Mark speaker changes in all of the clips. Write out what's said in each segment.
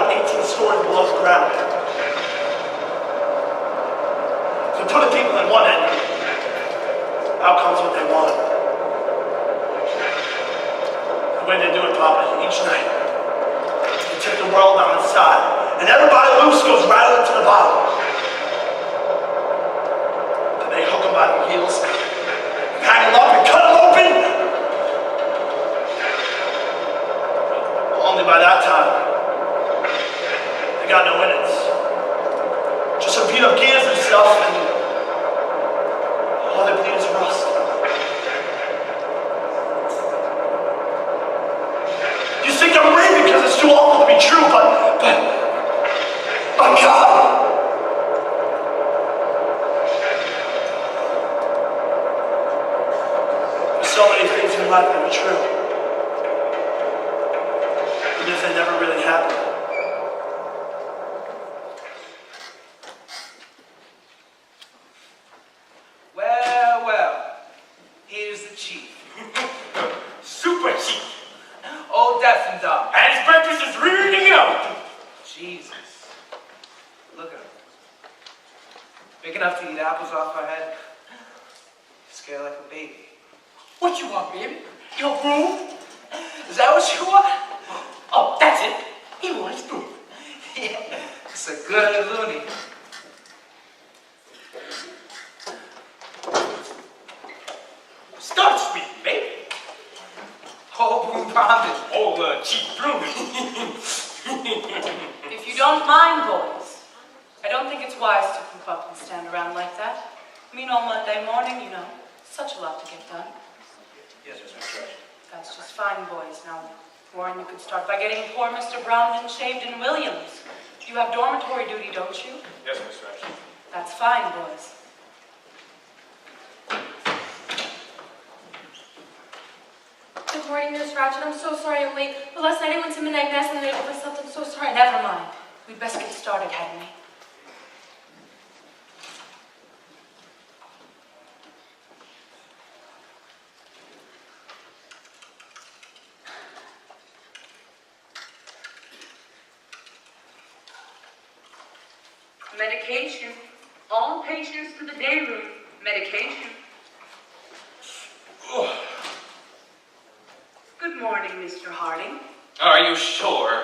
Speaker 1: about 18 stories below the ground. So put the people in one end. Out comes what they want. The way they do it, Papa, each night. They tip the world on its side. And everybody loose goes rattling to the bottom. Then they hook them by the heels, hang them up and cut them open. Only by that time, they got no innards. Just some beat up gears and stuff, and all they bleed is rust. You think I'm raving because it's too awful to be true, but my God! There's so many things in life that are true, even if they never really happened.
Speaker 2: Well, here's the chief. Super chief. Old deaf and dumb.
Speaker 1: And his breakfast is rearing out!
Speaker 2: Jesus. Look at him. Big enough to eat apples off our head. Scared like a baby.
Speaker 3: What you want, baby? Your broom?
Speaker 2: Is that what you want?
Speaker 3: Oh, that's it. He wants broom.
Speaker 2: Yeah, it's a good loony.
Speaker 3: Start speaking, baby.
Speaker 2: Whole broom promise.
Speaker 3: Oh, cheap broom.
Speaker 4: If you don't mind, boys, I don't think it's wise to poop up and stand around like that. I mean, on Monday morning, you know, such a lot to get done.
Speaker 2: Yes, Miss Ratchet.
Speaker 4: That's just fine, boys. Now, Warren, you could start by getting poor Mr. Brownman shaved in Williams. You have dormitory duty, don't you?
Speaker 2: Yes, Miss Ratchet.
Speaker 4: That's fine, boys.
Speaker 5: Good morning, Nurse Ratchet. I'm so sorry I'm late. But last night I went to Midnight Mass and then I overslept. I'm so sorry.
Speaker 4: Never mind. We'd best get started, hadn't we? Medication. All patients to the day room. Medication. Good morning, Mr. Harding.
Speaker 6: Are you sure?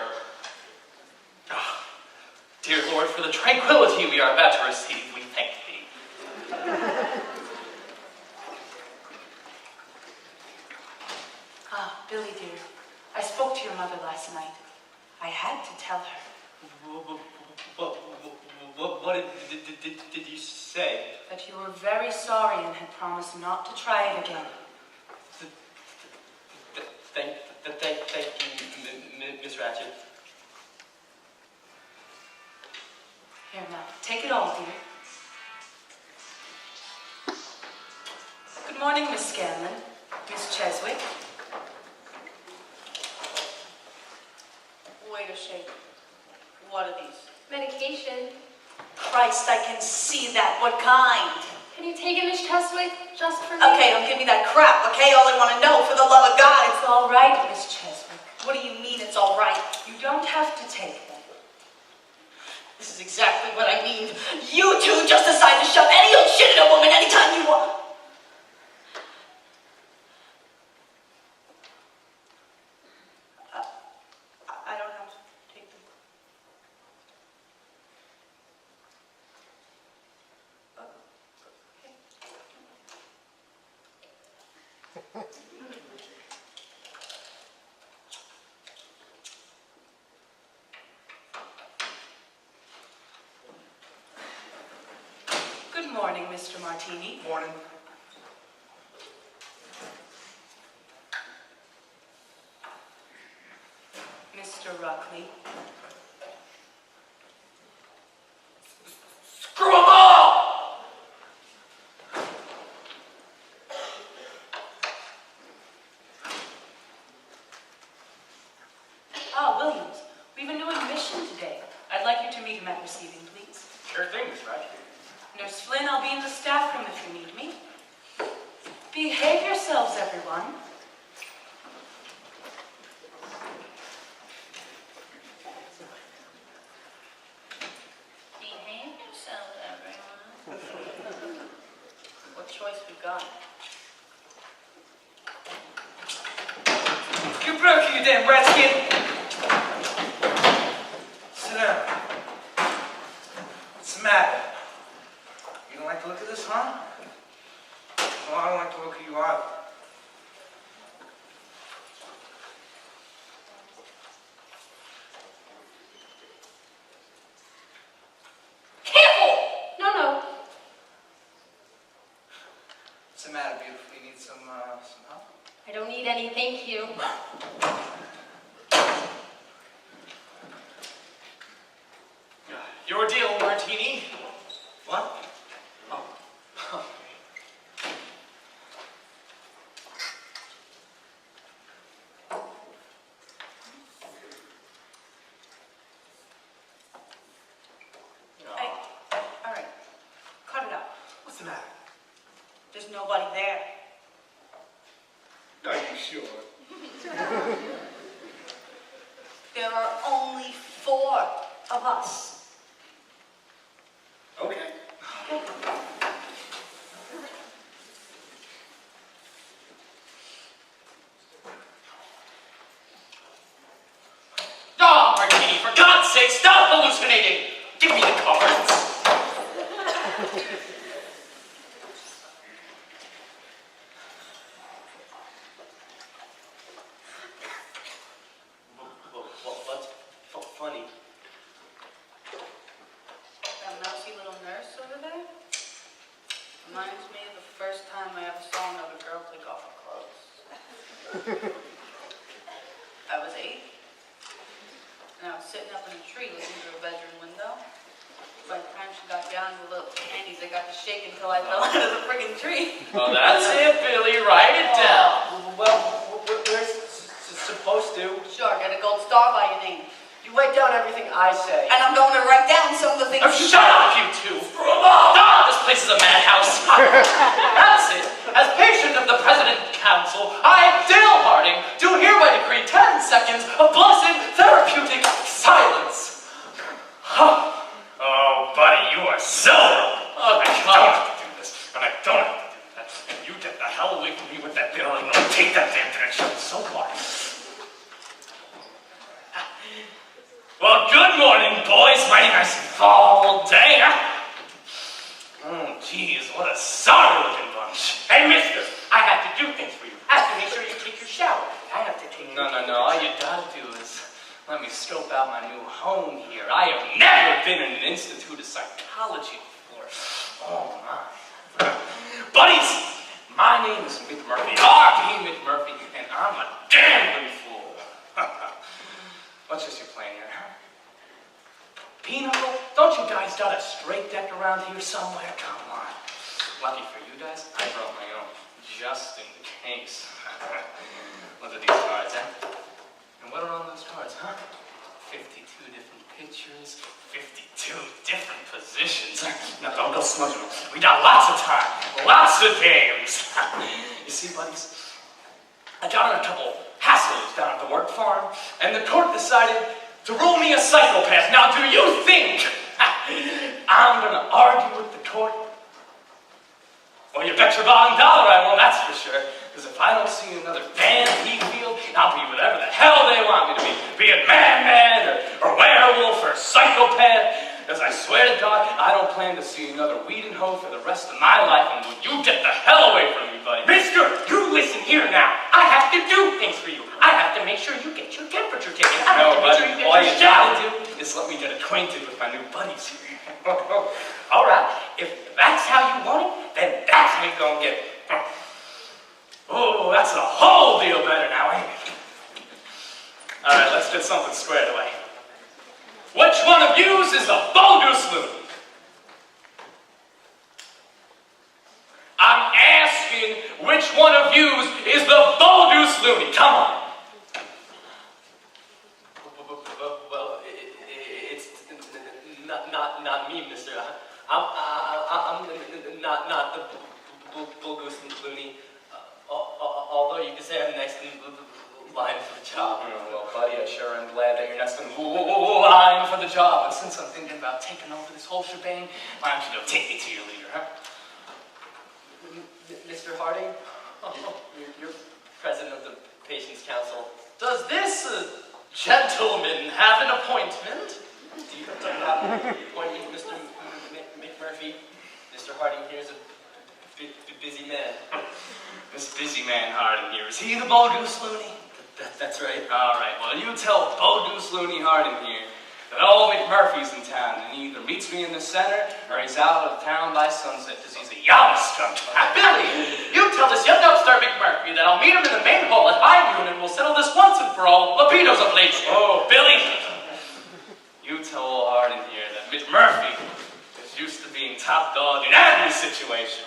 Speaker 6: Oh, dear Lord, for the tranquility we are about to receive, we thank thee.
Speaker 4: Ah, Billy dear, I spoke to your mother last night. I had to tell her.
Speaker 6: What did you say?
Speaker 4: That you were very sorry and had promised not to try it again.
Speaker 6: Thank you, Miss Ratchet.
Speaker 4: Here now, take it all, dear. Good morning, Miss Scanlon. Miss Cheswick. Wait a shake. What are these?
Speaker 5: Medication.
Speaker 4: Christ, I can see that. What kind?
Speaker 5: Can you take it, Miss Cheswick? Just for me?
Speaker 4: Okay, don't give me that crap, okay? All I want to know, for the love of God. It's all right, Miss Cheswick. What do you mean it's all right? You don't have to take them.
Speaker 3: This is exactly what I mean. You two just decide to shove any old shit in a woman anytime you want.
Speaker 4: I don't have to take them. Good morning, Mr. Martini.
Speaker 2: Morning.
Speaker 4: Mr. Ruckley.
Speaker 3: Screw 'em all!
Speaker 4: Ah, Williams, we've a new admission today. I'd like you to meet him at receiving, please.
Speaker 2: Sure thing, Miss Ratchet.
Speaker 4: Nurse Flynn, I'll be in the staff room if you need me. Behave yourselves, everyone. begun.
Speaker 2: You broke it, you damn redskin! Sit down. What's the matter? You don't like the look of this, huh? Well, I don't like the look of you either.
Speaker 5: Careful! No.
Speaker 2: What's the matter, beautiful? You need some help?
Speaker 5: I don't need any, thank you.
Speaker 6: Your deal, Martini.
Speaker 2: What?
Speaker 6: Oh.
Speaker 4: Hey, all right, cut it out.
Speaker 2: What's the matter?
Speaker 4: There's nobody there.
Speaker 1: Are you sure?
Speaker 4: There are only 4 of us.
Speaker 1: Okay.
Speaker 6: Oh, Martini, for God's sake, stop hallucinating! Give me the cards. What's funny?
Speaker 4: That mousy little nurse over there reminds me of the first time I ever saw another girl take off her clothes. I was 8, and I was sitting up in a tree looking through a bedroom window. By the time she got down to the little panties, I got to shake until I fell out of the friggin' tree.
Speaker 6: Oh, that's it, Billy. Write it down.
Speaker 2: Well, where's supposed to?
Speaker 4: Sure, get a gold star by your name.
Speaker 2: You write down everything I say.
Speaker 4: And I'm going to write down some of the things
Speaker 6: Oh, shut up, you two! Ah, this place is a madhouse. That's it. As patient of the President Council, I, Dale Harding, do hereby decree 10 seconds of blessed therapeutic silence.
Speaker 1: Oh, buddy, you are so wrong.
Speaker 6: Oh,
Speaker 1: I
Speaker 6: come
Speaker 1: don't
Speaker 6: on.
Speaker 1: have to do this, and I don't have to do that. And you get the hell away from me with that bill, and don't take that damn direction so far. Well, good morning, boys. Mighty nice fall day, huh? Oh, geez, what a sorry-looking bunch. Hey, mister, I have to do things for you. I have to make sure you take your shower. I have to take
Speaker 6: No. All you gotta do is let me scope out my new home here. I have never been in an institute of psychology before. Oh, my. Buddies, my name is McMurphy. R.P. McMurphy, and I'm a gambling fool. What's this you're playing here, huh? Pinochle, don't you guys got a straight deck around here somewhere? Come on. Lucky for you guys, I brought my own, just in case. Look at these cards, eh? And what are on those cards, huh? 52 different pictures, 52 different positions. Now don't go smudging them. We got lots of time, lots of games. You see, buddies, I got in a couple hassles down at the work farm, and the court decided to rule me a psychopath. Now, do you think I'm gonna argue with the court? Well, you bet your bottom dollar I won't, that's for sure. Because if I don't see another Van Field, I'll be whatever the hell they want me to be it man or werewolf or psychopath. Because I swear to God, I don't plan to see another weed and hoe for the rest of my life. And will you get the hell away from me, buddy?
Speaker 1: Mister, you listen here now. I have to do things for you. I have to make sure you get your temperature taken. I have
Speaker 6: No,
Speaker 1: to make sure
Speaker 6: buddy,
Speaker 1: you get
Speaker 6: all
Speaker 1: your
Speaker 6: you
Speaker 1: shower.
Speaker 6: gotta do is let me get acquainted with my new buddies here.
Speaker 1: All right, if that's how you want it, then that's how you gonna get it. Oh, that's a whole deal better now, ain't it?
Speaker 6: All right, let's get something squared away. Which one of yous is the bogus loon? I'm asking which one of yous is the bogus loony. Come on. Well, it's not me, mister. I'm not the bogus loony. Although you could say I'm next in line for the job. Well, buddy, I sure am glad that you're next in line for the job. But since I'm thinking about taking over this whole shebang, why don't you go take me to your leader, huh?
Speaker 7: Mr. Harding, you're president of the Patients' Council.
Speaker 6: Does this gentleman have an appointment?
Speaker 7: Do you have an appointment, Mr. McMurphy? Mr. Harding here is a busy man.
Speaker 6: This busy man Harding here, is he the Bo Goose Looney?
Speaker 7: That's right.
Speaker 6: All right, well, you tell Bo Goose Looney Harding here that old McMurphy's in town, and he either meets me in the center or he's out of town by sunset because he's a young skunk.
Speaker 1: Billy, you tell this young upstart McMurphy that I'll meet him in the main hall at high noon and we'll settle this once and for all. Libido's a place.
Speaker 6: Oh, Billy! You tell old Harding here that McMurphy is used to being top dog in every situation.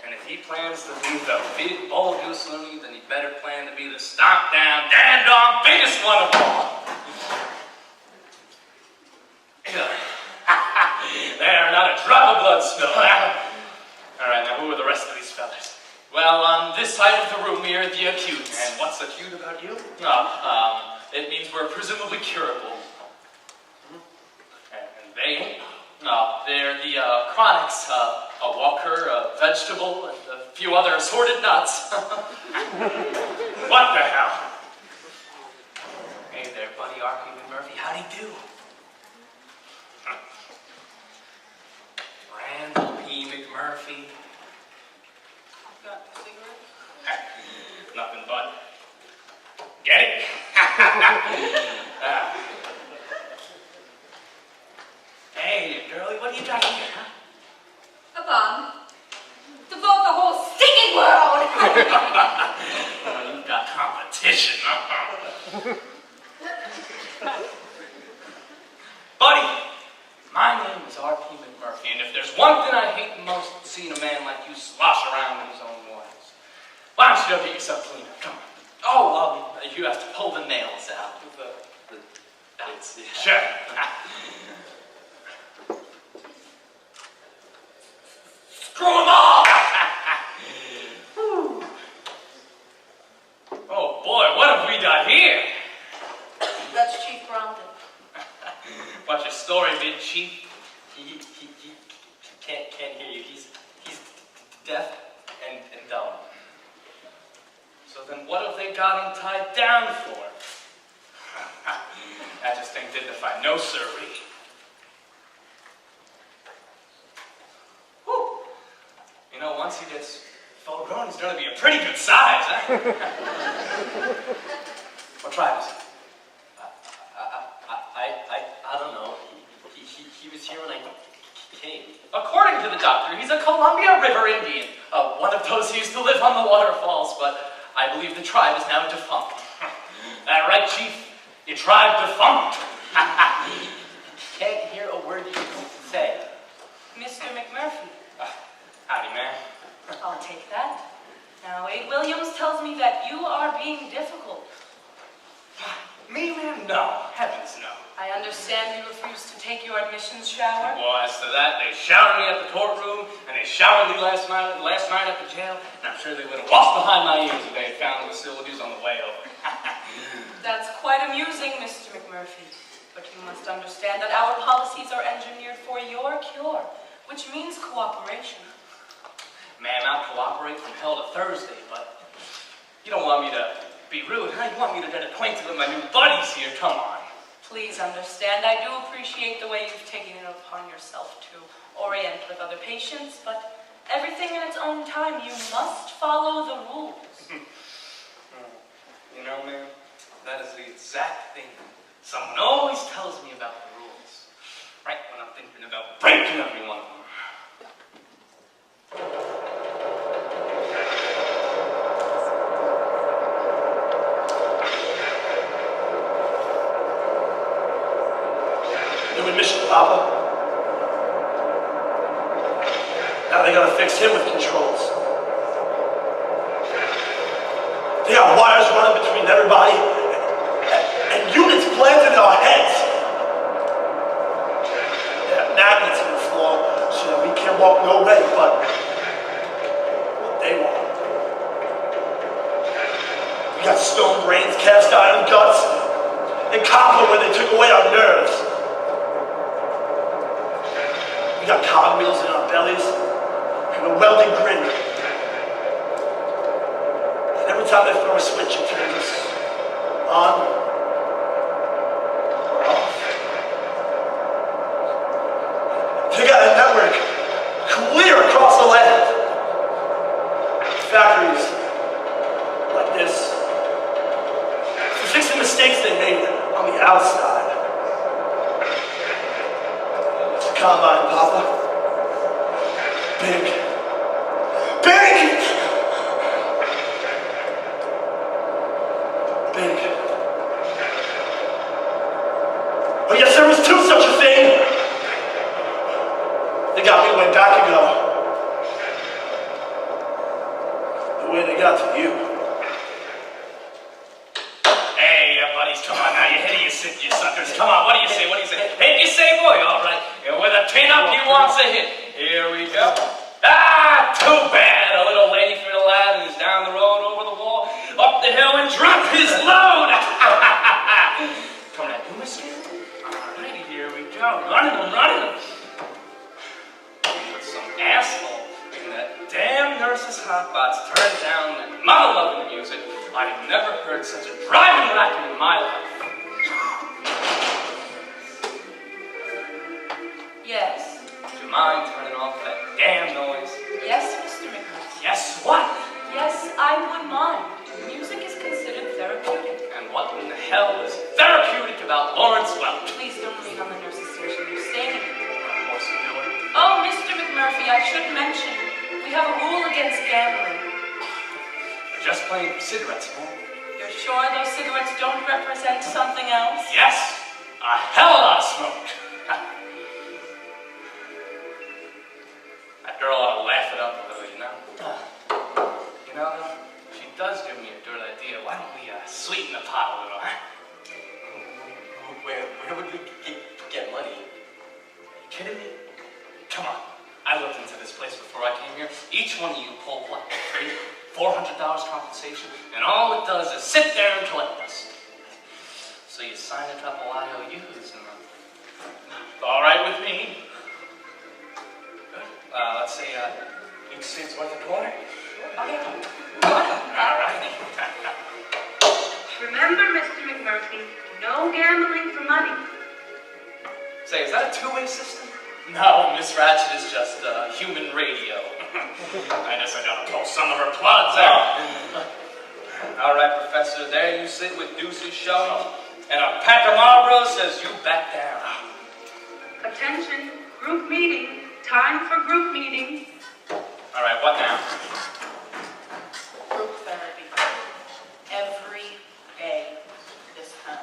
Speaker 6: And if he plans to be the big Bo Goose Looney, then he better plan to be the stomp down, damn dog, biggest one of all. There, not a drop of blood spilled. All right, now who are the rest of these fellas?
Speaker 1: Well, on this side of the room we are the acutes.
Speaker 6: And what's acute about you?
Speaker 1: It means we're presumably curable.
Speaker 6: And they ain't?
Speaker 1: No, they're the chronics, a walker, a vegetable, and a few other assorted nuts.
Speaker 6: What the hell?
Speaker 1: Hey there, buddy, R.P. McMurphy, how'd he do? Randall P. McMurphy.
Speaker 4: Got cigarettes?
Speaker 6: Nothing but. Get it?
Speaker 1: Hey, girlie, what do you got here, huh?
Speaker 5: A bomb. To vote the whole stinking world!
Speaker 6: Well, you've got competition,
Speaker 1: Buddy, my name is R.P. McMurphy, and if there's one thing I hate the most, it's seeing a man like you slosh around in his own waters. Why don't you go get yourself cleaned up? Come on. Oh, you have to pull the nails out. That's it.
Speaker 6: Sure.
Speaker 1: Screw them all!
Speaker 6: Oh boy, what have we got here?
Speaker 4: That's Chief Brompton.
Speaker 6: What's your story, big chief?
Speaker 7: He can't hear you. He's deaf and dumb.
Speaker 6: So then what have they got him tied down for? That just ain't dignified. No, sirree. Whew. You know, once he gets full grown, he's gonna be a pretty good size, huh?
Speaker 1: What tribe is he?
Speaker 7: I don't know. He was here when I came.
Speaker 1: According to the doctor, he's a Columbia River Indian. One of those who used to live on the waterfalls, but I believe the tribe is now defunct.
Speaker 6: That right, chief? Your tribe defunct.
Speaker 7: Can't hear a word you say.
Speaker 4: Mr. McMurphy.
Speaker 6: Howdy, man.
Speaker 4: I'll take that. Now, Wade Williams tells me that you are being difficult.
Speaker 6: Me, man? No. Heavens, no.
Speaker 4: I understand you refused to take your admissions shower.
Speaker 6: Well, as to that, they showered me at the courtroom, and they showered me last night at the jail, and I'm sure they would have washed behind my ears if they had found the facilities on the way over.
Speaker 4: That's quite amusing, Mr. McMurphy. But you must understand that our policies are engineered for your cure, which means cooperation.
Speaker 6: Man, I'll cooperate from hell to Thursday, but you don't want me to be rude, huh? You want me to get acquainted with my new buddies here. Come on.
Speaker 4: Please understand, I do appreciate the way you've taken it upon yourself to orient with other patients, but everything in its own time, you must follow the rules.
Speaker 6: You know, man, that is the exact thing someone always tells me about the rules. Right when I'm thinking about breaking every one of them.
Speaker 8: New admission, Papa. Now they gotta fix him with controls. They got wires running between everybody and units planted in our heads. They have magnets in the floor so that we can't walk no way but what they want. We got stone brains, cast iron guts, and copper where they took away our nerves. We got cogwheels in our bellies and a welded grin time they throw a switch, it turns on or off. They got a network clear across the land. Factories like this for fixing mistakes they made on the outside. It's a combine, Papa. Big. Big! Big. But yes, there was too such a thing. They got me way back ago. The way they got to you.
Speaker 6: Hey, buddies, come on now. You hideous, you suckers. Come on, what do you say? What do you say? Hit, you say, boy, all right. And with a pin-up, he wants a hit. Here we go. Ah, too bad. A little lady for the lad who's down the road, over the wall, up the hill, and drop his load. Coming at you, mister? All righty, here we go. Running them. With some asshole in that damn nurse's hotbox turned down that mother-loving music. I've never heard such a driving racket in my life.
Speaker 4: Yes.
Speaker 6: Do you mind turning off that damn noise?
Speaker 4: Yes, Mr. McMurphy.
Speaker 6: Yes, what?
Speaker 4: Yes, I would mind. Music is considered therapeutic.
Speaker 6: And what in the hell is therapeutic about Lawrence Welch?
Speaker 4: Please don't lean on the nurse's station. You're staying in it.
Speaker 6: What's he doing?
Speaker 4: Oh, Mr. McMurphy, I should mention, we have a rule against gambling.
Speaker 6: We're just playing for cigarettes, man.
Speaker 4: You're sure those cigarettes don't represent something else?
Speaker 6: Yes, a hell of a lot of smoke. That girl ought to laugh it up a little, you know? You know, she does give me a good idea. Why don't we sweeten the pot a little, huh?
Speaker 7: Where would we get money?
Speaker 6: Are you kidding me? Come on. I looked into this place before I came here. Each one of you pulled what? $400 compensation, and all it does is sit there and collect us. So you sign a couple IOUs, and all right with me. Let's say each seat's worth a quarter.
Speaker 4: Okay.
Speaker 6: All righty.
Speaker 9: Remember, Mr. McMurphy, no gambling for money.
Speaker 6: Say, is that a two-way system? No, Miss Ratchet is just human radio. I guess I gotta pull some of her plugs out. All right, Professor, there you sit with deuces showing, and a pack of Marlboros says you back down.
Speaker 9: Attention, group meeting. Time for group meeting.
Speaker 6: All right, what now?
Speaker 4: Group therapy. Every day this time.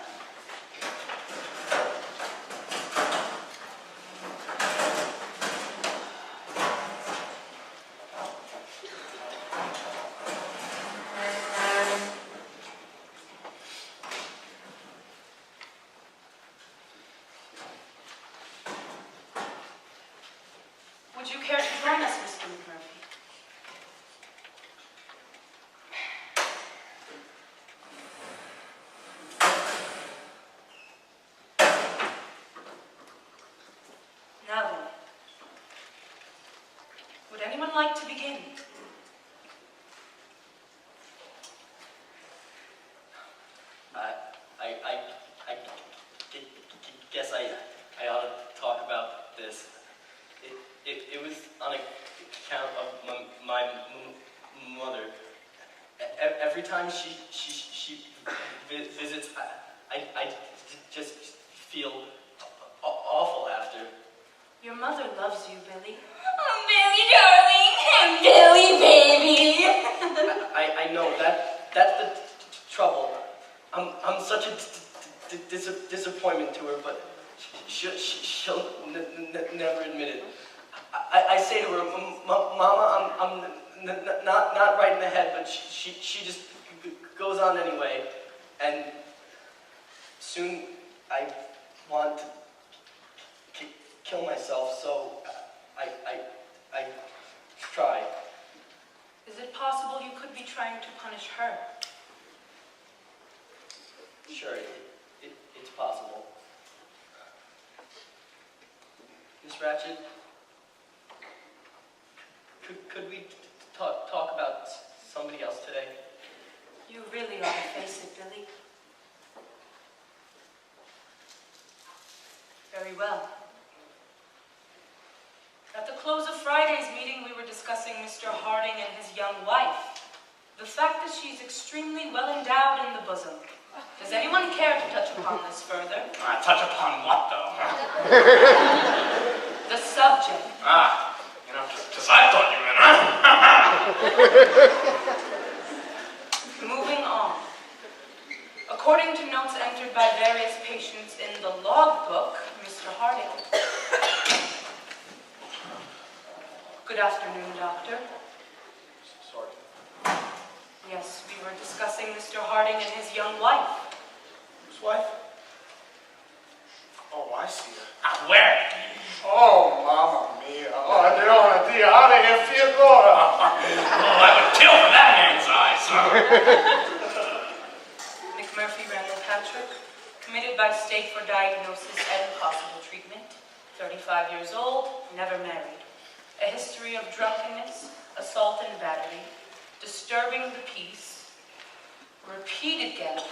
Speaker 4: Would you care to join us, Mr. McMurphy? Now then, would anyone like to begin?
Speaker 7: I guess I ought to talk about this. It was on account of my mother. Every time she visits, I just feel awful after.
Speaker 4: Your mother loves you, Billy.
Speaker 3: Oh, Billy, darling. Billy, baby.
Speaker 7: I know that's the trouble. I'm such a disappointment to her, but she'll never admit it. I say to her, Mama, I'm not right in the head, but she just goes on anyway, and soon I want to kill myself, so I try.
Speaker 4: Is it possible you could be trying to punish her?
Speaker 7: Sure, it's possible. Miss Ratchet, could we talk about somebody else today?
Speaker 4: You really ought to face it, Billy. Very well. At the close of Friday's meeting, we were discussing Mr. Harding and his young wife. The fact that she's extremely well endowed in the bosom. Does anyone care to touch upon this further?
Speaker 6: Touch upon what, though?
Speaker 4: The subject.
Speaker 6: Because I thought you meant,
Speaker 4: Moving on. According to notes entered by various patients in the logbook, Mr. Harding. Good afternoon, Doctor.
Speaker 8: Sorry.
Speaker 4: Yes, we were discussing Mr. Harding and his young wife.
Speaker 8: Whose wife? Oh, I see her.
Speaker 6: Where?
Speaker 8: Oh, mamma mia. Oh, Adriana, Diana, e Fiadora.
Speaker 6: I would kill for that man's eyes.
Speaker 4: McMurphy Randall Patrick, committed by state for diagnosis and possible treatment. 35 years old, never married. A history of drunkenness, assault and battery, disturbing the peace, repeated gambling,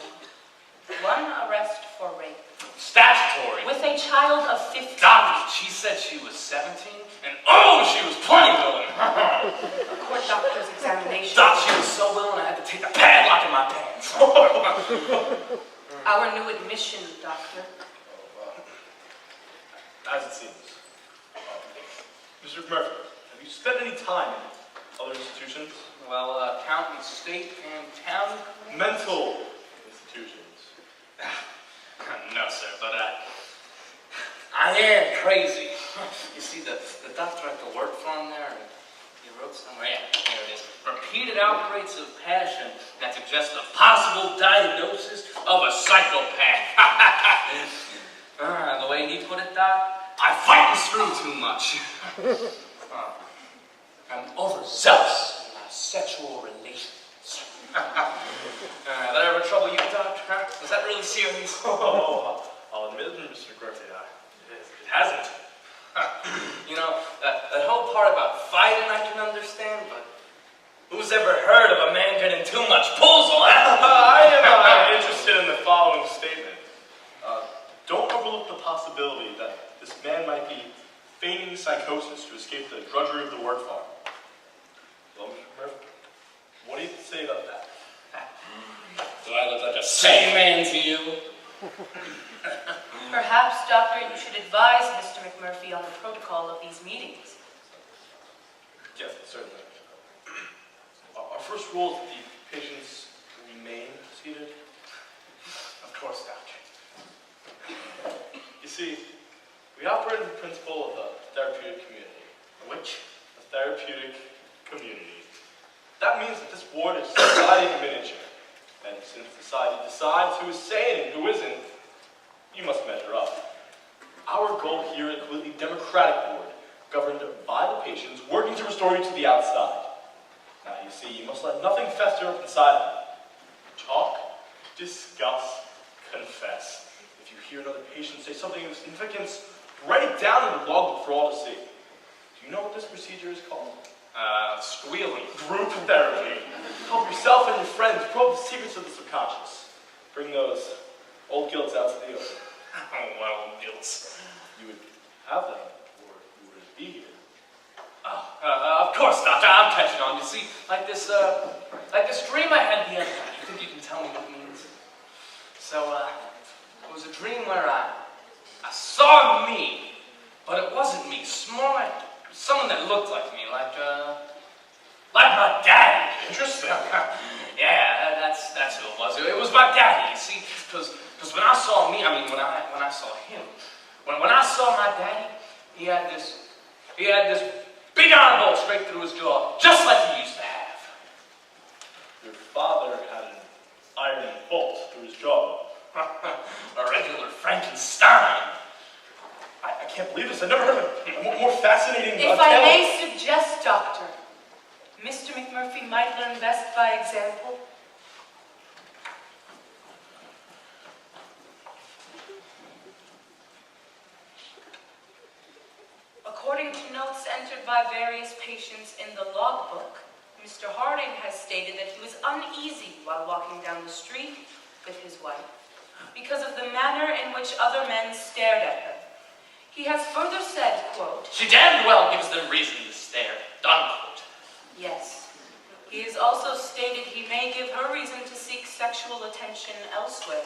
Speaker 4: one arrest for rape.
Speaker 6: Statutory.
Speaker 4: With a child of 15.
Speaker 6: Doctor, she said she was 17, and she was plenty willing.
Speaker 4: A court doctor's examination.
Speaker 6: Doc, she was so willing I had to take the padlock in my pants.
Speaker 4: Our new admission, Doctor.
Speaker 8: As it seems. Mr. Murphy, have you spent any time in other institutions?
Speaker 6: Well, counting state and town.
Speaker 8: Mental institutions.
Speaker 6: No, sir, but I am crazy. You see, the doctor at the work farm there, he wrote somewhere, here it is, repeated outbreaks of passion that suggest a possible diagnosis of a psychopath. The way he put it, Doc, I fight and screw too much. I'm overzealous in my sexual relations. That ever trouble you, Doc? Was that really serious?
Speaker 8: I'll admit it, Mr. Griffith, it hasn't.
Speaker 6: You know, that whole part about fighting I can understand, but who's ever heard of a man getting too much puzzle,
Speaker 8: I am interested in the following statement. Don't overlook the possibility that this man might be feigning psychosis to escape the drudgery of the work farm. Well, Mr. Murphy, what do you say about that?
Speaker 6: Do I look like a sane man to you?
Speaker 4: Perhaps, Doctor, you should advise Mr. McMurphy on the protocol of these meetings.
Speaker 8: Yes, certainly. Our first rule is that the patients remain seated.
Speaker 6: Of course, Doctor.
Speaker 8: You see, we operate on the principle of the therapeutic community.
Speaker 6: Which?
Speaker 8: The therapeutic community. That means that this ward is society in miniature. And since society decides who is sane and who isn't, you must measure up. Our goal here is a completely democratic board, governed by the patients, working to restore you to the outside. Now, you see, you must let nothing fester up inside of you. Talk, discuss, confess. If you hear another patient say something of significance, write it down in the logbook for all to see. Do you know what this procedure is called?
Speaker 6: Squealing.
Speaker 8: Group therapy. Help yourself and your friends probe the secrets of the subconscious. Bring those old guilts out to the open.
Speaker 6: Oh, well, guilts.
Speaker 8: You would have them, or you wouldn't be here.
Speaker 6: Of course, Doctor, I'm catching on. You see, like this dream I had the other night. You think you can tell me what it means? So, it was a dream where I saw me, but it wasn't me. More like someone that looked like me, like my daddy.
Speaker 8: Interesting.
Speaker 6: Yeah, that's who it was. It was my daddy, you see, because when I saw me, I mean, when I saw him, when I saw my daddy, he had this big iron bolt straight through his jaw, just like he used to have.
Speaker 8: Your father had an iron bolt through his jaw.
Speaker 6: A regular Frankenstein.
Speaker 8: I can't believe this. I've never heard of a more fascinating
Speaker 4: If
Speaker 8: tale.
Speaker 4: I may suggest, Doctor, Mr. McMurphy might learn best by example. According to notes entered by various patients in the logbook, Mr. Harding has stated that he was uneasy while walking down the street with his wife because of the manner in which other men stared at her. He has further said, quote,
Speaker 6: She damned well gives them reason to stare, unquote.
Speaker 4: yes. He has also stated he may give her reason to seek sexual attention elsewhere.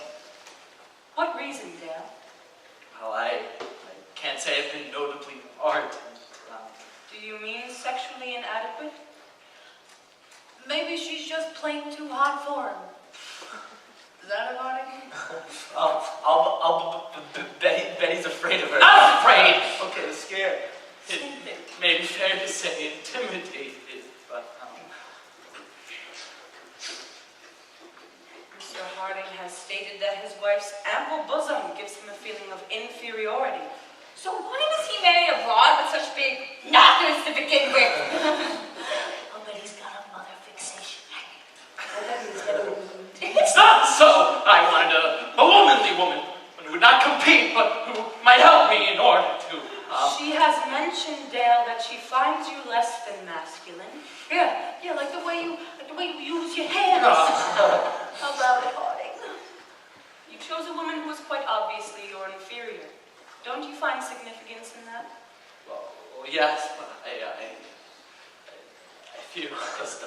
Speaker 4: What reason, Dale?
Speaker 6: Well, I can't say I've been notably ardent.
Speaker 4: Do you mean sexually inadequate?
Speaker 5: Maybe she's just plain too hot for him.
Speaker 4: Is that a Harding?
Speaker 6: Betty's afraid of her.
Speaker 7: I'm afraid! Okay, scared.
Speaker 6: It may be fair to say intimidated, but,
Speaker 4: Mr. Harding has stated that his wife's ample bosom gives him a feeling of inferiority.
Speaker 3: So why does he marry a broad with such big knockers to begin with? Oh, but he's got a mother fixation. I bet he's got a wound.
Speaker 6: It's not so. I wanted a womanly woman who would not compete, but who might help me in order to.
Speaker 4: She has mentioned, Dale, that she finds you less than masculine.
Speaker 5: Yeah, like the way you use your hands.
Speaker 3: How about it, Harding?
Speaker 4: You chose a woman who is quite obviously your inferior. Don't you find significance in that?
Speaker 6: Well, yes, but I feel just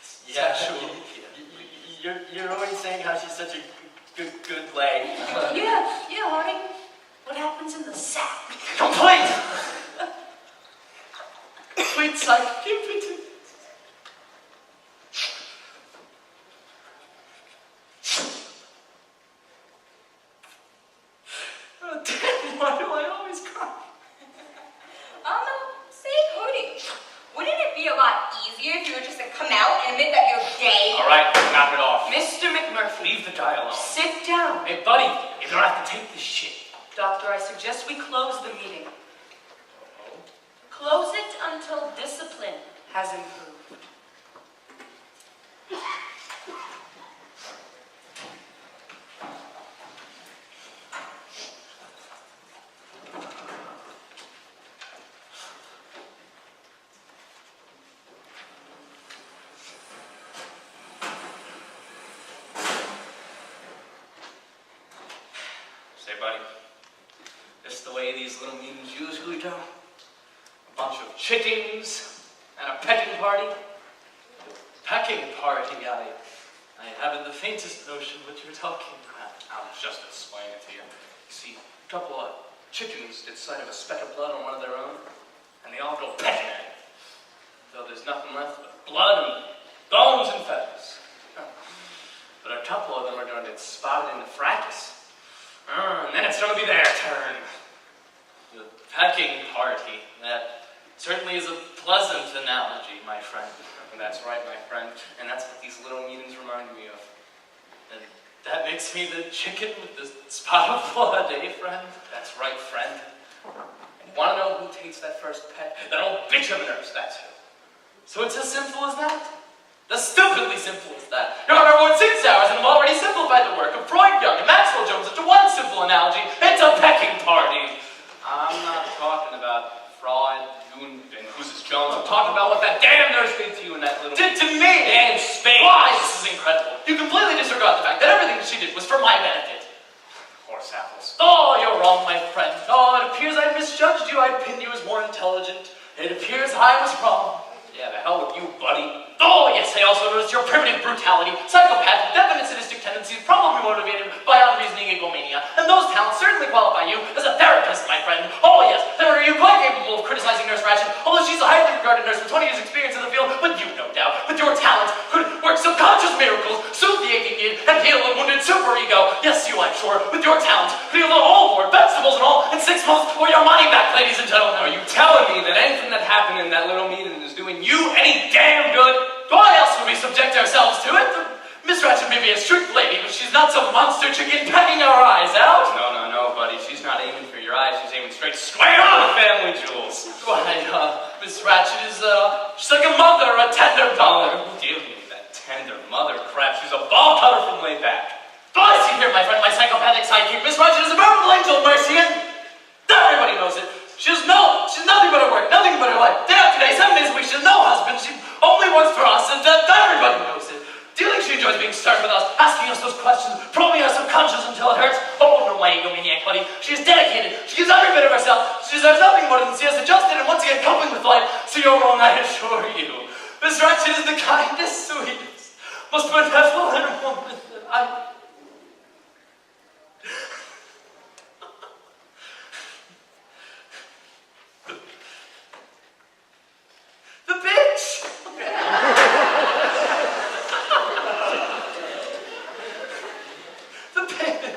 Speaker 6: sexual.
Speaker 7: You're always saying how she's such a good lay.
Speaker 5: Yeah, Harding. What happens in the sack?
Speaker 6: Complete psychic impotence. Oh, damn, why do I always cry?
Speaker 3: Say, Harding, wouldn't it be a lot easier if you were just to come out and admit that you're gay?
Speaker 6: All right, knock it off.
Speaker 4: Mr. McMurphy,
Speaker 6: Leave the guy alone.
Speaker 4: sit down.
Speaker 6: Hey, buddy, you don't have to take this shit.
Speaker 4: Doctor, I suggest we close the meeting. Close it until discipline has improved.
Speaker 6: Say, buddy, this the way these little meetings usually go? A bunch of chickens and a pecking party? Pecking party, I haven't the faintest notion what you're talking about. I'll just explain it to you. You see, a couple of chickens get sight of a speck of blood on one of their own, and they all go pecking at it, until there's nothing left but blood and bones and feathers. But a couple of them are going to get spotted in the fracas. And then it's going to be their turn. The pecking party. That certainly is a pleasant analogy, my friend. And that's right, my friend. And that's what these little meetings remind me of. And that makes me the chicken with the spot of blood, eh, friend? That's right, friend. And you want to know who takes that first peck? That old bitch of a nurse, that's who. So it's as simple as that. The stupidly simple as that. Your Honor, we're 6 hours and I've already simplified the work of Freud, Young, and Maxwell Jones into one simple analogy. It's a pecking party. I'm not talking about Freud, Jung, and Cuckoos Jones. I'm talking about what that damn nurse did to you in that little... Did to me! And Spain. Why? This is incredible. You completely disregard the fact that everything she did was for my benefit. Horse apples. Oh, you're wrong, my friend. Oh, it appears I misjudged you. I pinned you as more intelligent. It appears I was wrong. Yeah, the hell with you, buddy. Oh, yes, I also noticed your primitive brutality, psychopathic, definite sadistic tendencies, probably motivated by unreasoning egomania. And those talents certainly qualify you as a therapist, my friend. Oh, yes, then are you quite capable of criticizing Nurse Ratched, although she's a highly regarded nurse with 20 years' experience in the field. But you, no doubt, with your talents, could work subconscious miracles, soothe the aching id, and heal a wounded superego. Yes, you, I'm sure, with your talents, could heal the whole board, vegetables and all, in 6 months, or your money back, ladies and gentlemen. Are you telling me that anything that happened in that little meeting is doing you any damn good? Why else would we subject ourselves to it? Miss Ratched may be a strict lady, but she's not some monster chicken pecking our eyes out. No, buddy. She's not aiming for your eyes. She's aiming straight square on the family jewels. Why, Miss Ratched is, she's like a mother, a tender mother. Deal with that tender mother crap. She's a ball cutter from way back. I see here, my friend, my psychopathic sidekick. Miss Ratched is a veritable angel of mercy, and everybody knows it. She's nothing but her work, nothing but her life. Day after day, 7 days a week, she has no husband. She only works for us, always being stern with us, asking us those questions, probing our subconscious until it hurts. Oh no, my egomaniac buddy. She is dedicated. She gives every bit of herself. She deserves nothing more than she has adjusted and once again coping with life. So you're wrong, I assure you. This Ratchet is the kindest, sweetest, most benevolent woman that I... The bitch! The bitch!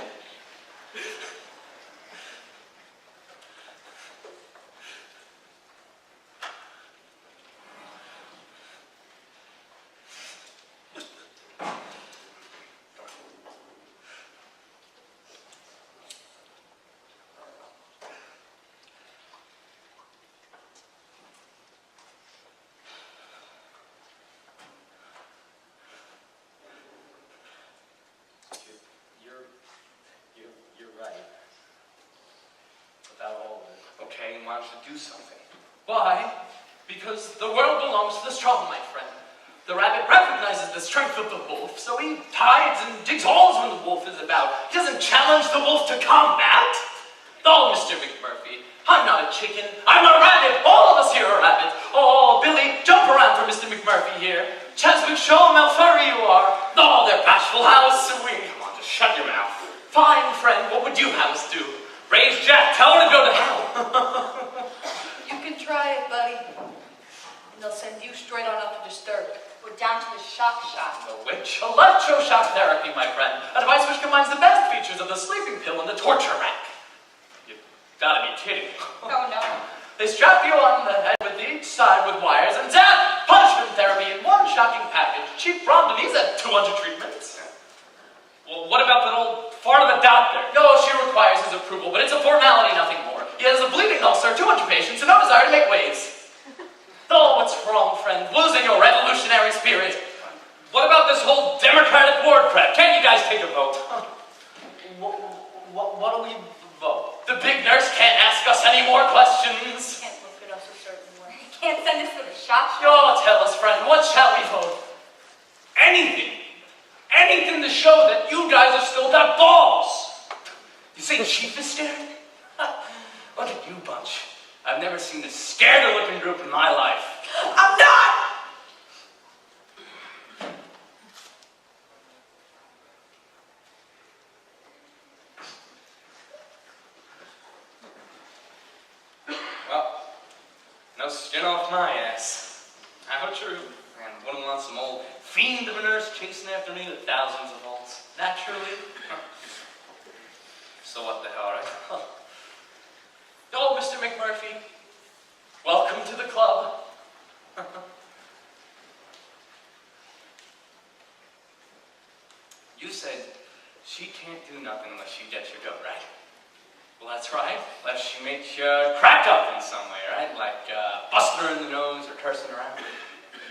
Speaker 7: You're right. About all of it.
Speaker 6: Okay, why don't you do something? Why? Because the world belongs to the strong, my friend. The rabbit recognizes the strength of the wolf, so he hides and digs holes when the wolf is about. He doesn't challenge the wolf to combat. Oh, Mr. McMurphy, I'm not a chicken. I'm a rabbit. All of us here are rabbits. Oh, Billy, jump around for Mr. McMurphy here. Cheswick, show him how furry you are. Oh, they're bashful. How sweet. Come on, just shut your mouth. Fine, friend, what would you have us do? Raise Jack, tell her to go to hell.
Speaker 4: You can try it, buddy. And they'll send you straight on up to disturb.
Speaker 3: We're down to the shock shop.
Speaker 6: The which? Electroshock therapy, my friend. A device which combines the best features of the sleeping pill and the torture rack. You've gotta be kidding.
Speaker 3: Oh no.
Speaker 6: They strap you on the head with each side with wires and zap! Punishment therapy in one shocking package. Cheap Rondonese at 200 treatments. Well, what about that old fart of a doctor? No, she requires his approval, but it's a formality, nothing more. He has a bleeding ulcer, 200 patients, and no desire to make waves. Oh, what's wrong, friend? Losing your revolutionary spirit. What about this whole democratic ward prep? Can't you guys take a vote?
Speaker 7: What do we vote?
Speaker 6: The big nurse can't ask us any more questions.
Speaker 3: Can't look at us a certain way. Can't send us to the shock shop.
Speaker 6: Oh, tell us, friend, what shall we vote? Anything. Anything to show that you guys have still got balls. You say Chief is scared? Look at you bunch. I've never seen a scared-looking group in my life. I'm not! Well, no skin off my ass. How true. Man, wouldn't want some old fiend of a nurse chasing after me with thousands of volts. Naturally. So what the hell, right? Oh, Mr. McMurphy. Welcome to the club. You said she can't do nothing unless she gets your goat, right? Well, that's right. Unless she makes you crack up in some way, right? Like busting her in the nose or cursing around.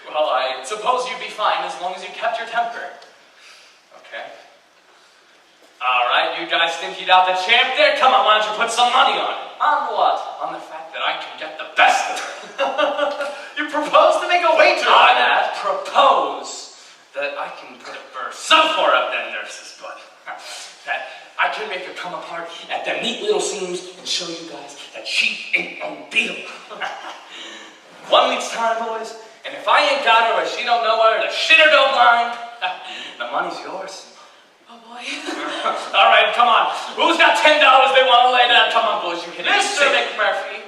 Speaker 6: Well, I suppose you'd be fine as long as you kept your temper. Okay. All right, you guys think you'd out the champ there? Come on, why don't you put some money on it? On what? On the fact that I can get the best of it. You propose to make a wager on that? I propose that I can put a burr so far up that nurse's butt that I can make her come apart at them neat little seams and show you guys that she ain't unbeatable. 1 week's time, boys. And if I ain't got her or she don't know where to shit or go blind, the money's yours.
Speaker 4: Oh boy.
Speaker 6: All right, come on. Who's got $10 they want to lay down? Come on, boys, you can. Mr. McMurphy,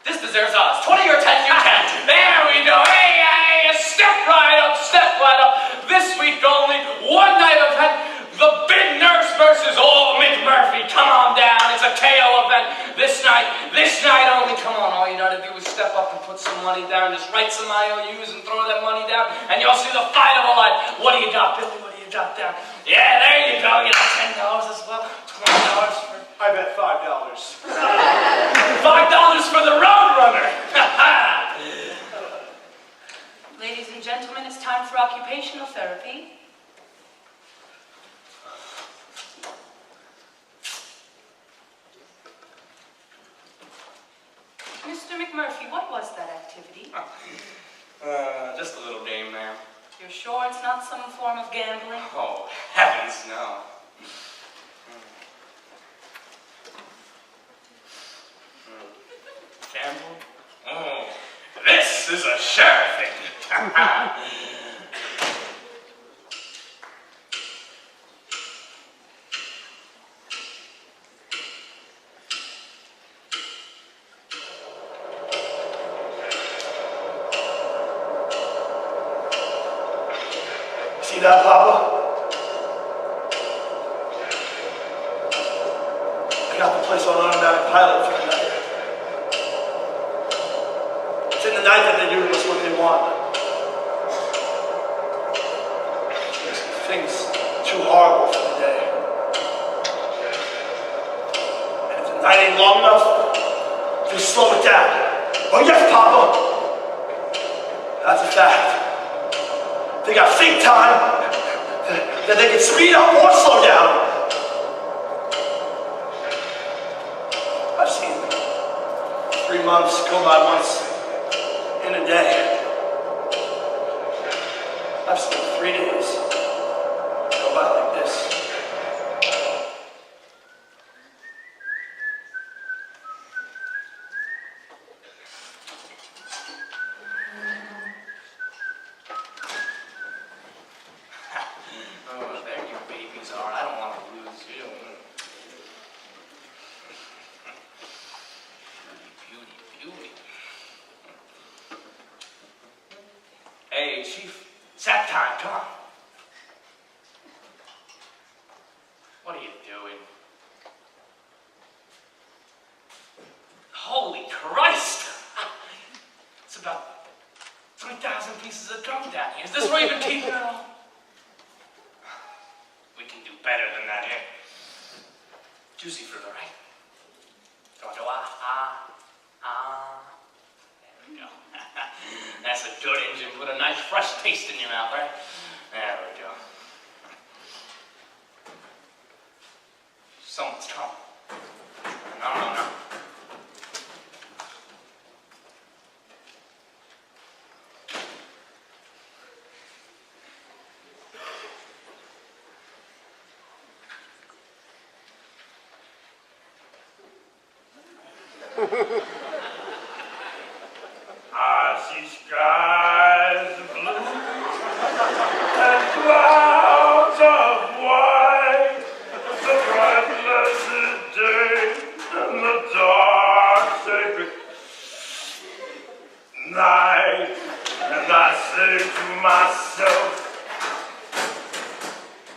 Speaker 6: this deserves us. 20 or 10, you can. There we go. Hey, hey, step right up, step right up. This week only, one night event, the big nurse versus old McMurphy. Come on down. It's a KO event. This night only. Come on, all you gotta do is step up and put some money down. Just write some IOUs and throw that money down, and you'll see the fight of a life. What do you got, Billy? What do you got down? Yeah, there you go. You got $10 as well. $20 for...
Speaker 8: I bet $5.
Speaker 6: $5 for the Roadrunner.
Speaker 4: Ladies and gentlemen, it's time for occupational therapy. Mr. McMurphy, what was that activity?
Speaker 6: Just a little game, ma'am.
Speaker 4: You're sure it's not some form of gambling?
Speaker 6: Oh, heavens, no. Gamble? Oh, this is a sheriffing.
Speaker 2: See that, Papa? I got the place on automatic pilot for the night. It's in the night that they do what's what they want. Things too horrible for the day. And if the night ain't long enough, they slow it down. Oh yes, Papa! That's a fact. They got think time that they can speed up or slow down. I've seen 3 months go by once in a day. I've seen 3 days go by like this.
Speaker 6: Oh, there your babies are. I don't want to lose you. Beauty, beauty, beauty. Hey, Chief, sack time, come on. What are you doing? Holy Christ! It's about 3,000 pieces of gum down here. Is this where you've been keeping it all? We can do better than that here. Juicy fruit, all right? Come on, go There we go. That's a good engine. Put a nice fresh taste in your mouth, right? There we go. Someone's coming. No.
Speaker 1: I see skies blue and clouds of white, the bright blessed day and the dark sacred night, and I say to myself,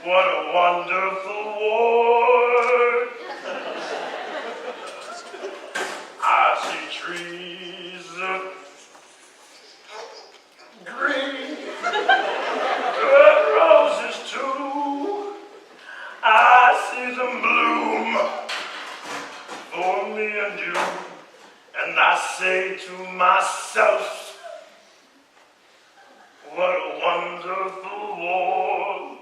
Speaker 1: what a wonderful world. I see trees of green, red roses too. I see them bloom for me and you, and I say to myself, what a wonderful world.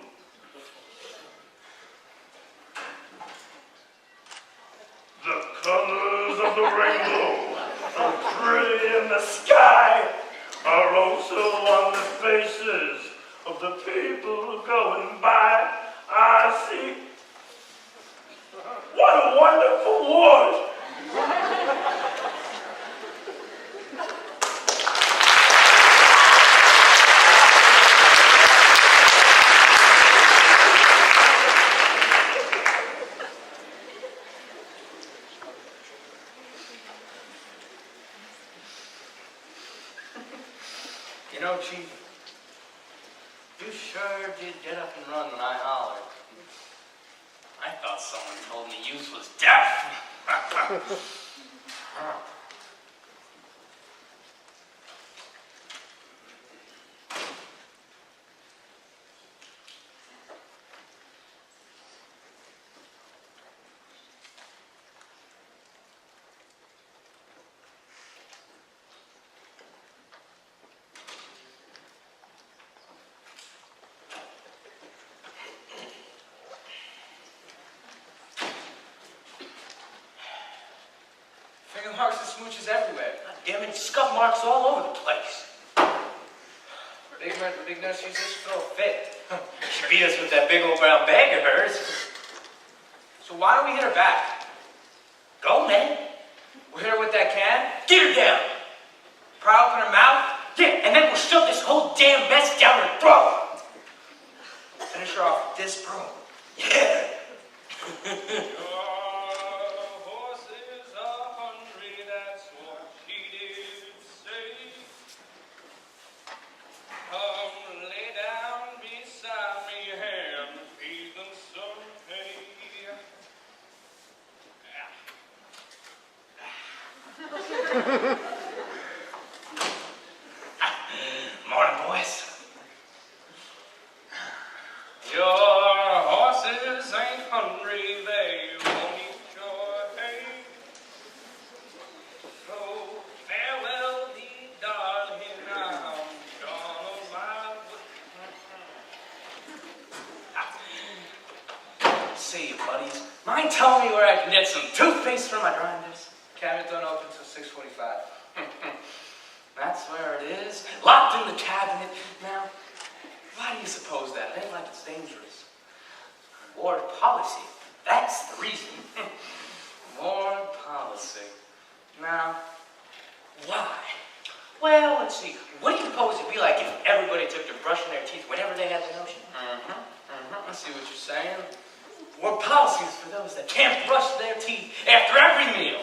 Speaker 1: The colors of the rainbow, so pretty in the sky, are also on the faces of the people going by. I see. What a wonderful world!
Speaker 6: You know, Chief, you sure did get up and run when I hollered. I thought someone told me Youth was deaf.
Speaker 2: Finger marks and smooches everywhere.
Speaker 6: God damn it, scuff marks all over the place. Big nurse used to throw a fit. She beat us with that big old brown bag of hers. So why don't we hit her back? Go, man. We'll hit her with that can. Get her down. Pry open her mouth. Yeah, and then we'll shove this whole damn mess down her throat. Finish her off with this, bro. Yeah.
Speaker 8: Horses are hungry, that's what she did say. Come lay down beside me and feed them some hay.
Speaker 6: Morning, boys.
Speaker 8: Your horses ain't hungry, they won't eat your hay. So farewell, thee darling, I'm gone on my way.
Speaker 6: Say, buddies, mind telling me where I can get some toothpaste for my grinders?
Speaker 7: Cabinet don't open till 6:45.
Speaker 6: That's where it is, locked in the cabinet. Now, why do you suppose that? It ain't like it's dangerous. Ward policy, that's the reason. Ward policy. Now, why? Well, let's see. What do you suppose it'd be like if everybody took to brushing their teeth whenever they had the notion? I see what you're saying. Ward policy is for those that can't brush their teeth after every meal.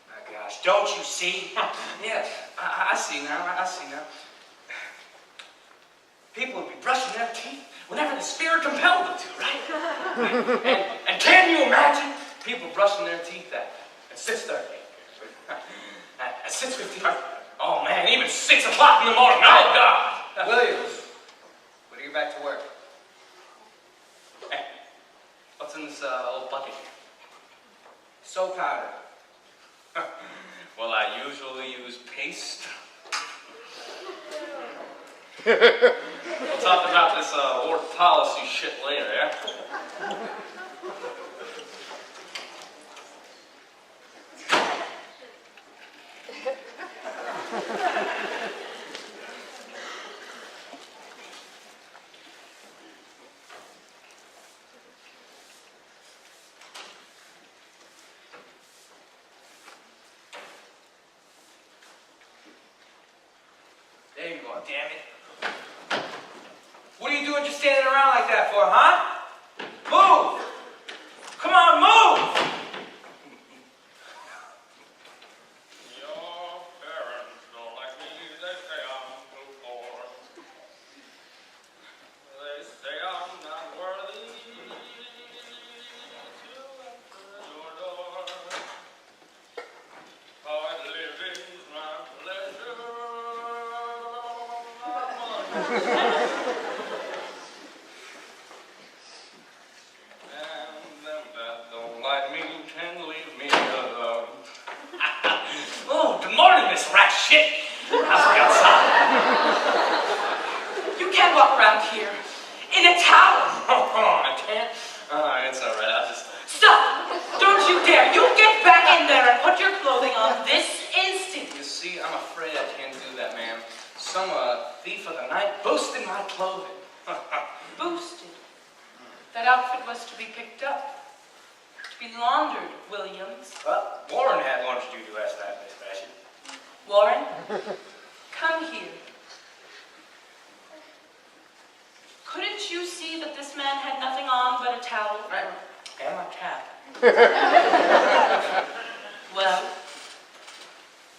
Speaker 6: My gosh, don't you see? Yes, I see now. I see now. People would be brushing their teeth whenever the spirit compelled them to, right? and can you imagine people brushing their teeth at 6:30? At 6:55? Oh man, even 6 o'clock in the morning. Oh God!
Speaker 7: Williams, when do you get back to work?
Speaker 6: Hey, what's in this old bucket here?
Speaker 7: Soap powder.
Speaker 6: Well, I usually use paste. We'll talk about this ward policy shit later, yeah?
Speaker 7: There you go, damn it. What are you doing just standing around like that for, huh? Move! Come on, move!
Speaker 8: Your parents don't like me, they say I'm too poor. They say I'm not worthy to enter your door. Hard living's my pleasure. And them that don't like me can leave me alone.
Speaker 6: Oh, good morning, Miss Rat Shit. How's it outside?
Speaker 3: You can't walk around here in a towel.
Speaker 6: I can't? It's all right. I'll just...
Speaker 3: Stop! Don't you dare! You get back in there and put your clothing on this instant.
Speaker 6: You see, I'm afraid I can't do that, ma'am. Some thief of the night boosted my clothing.
Speaker 3: Boosted. That outfit was to be picked up. To be laundered, Williams.
Speaker 6: Well, Warren had lunch duty last night, Miss Fashion.
Speaker 3: Warren, come here. Couldn't you see that this man had nothing on but a towel?
Speaker 6: Right. And my cap.
Speaker 3: Well,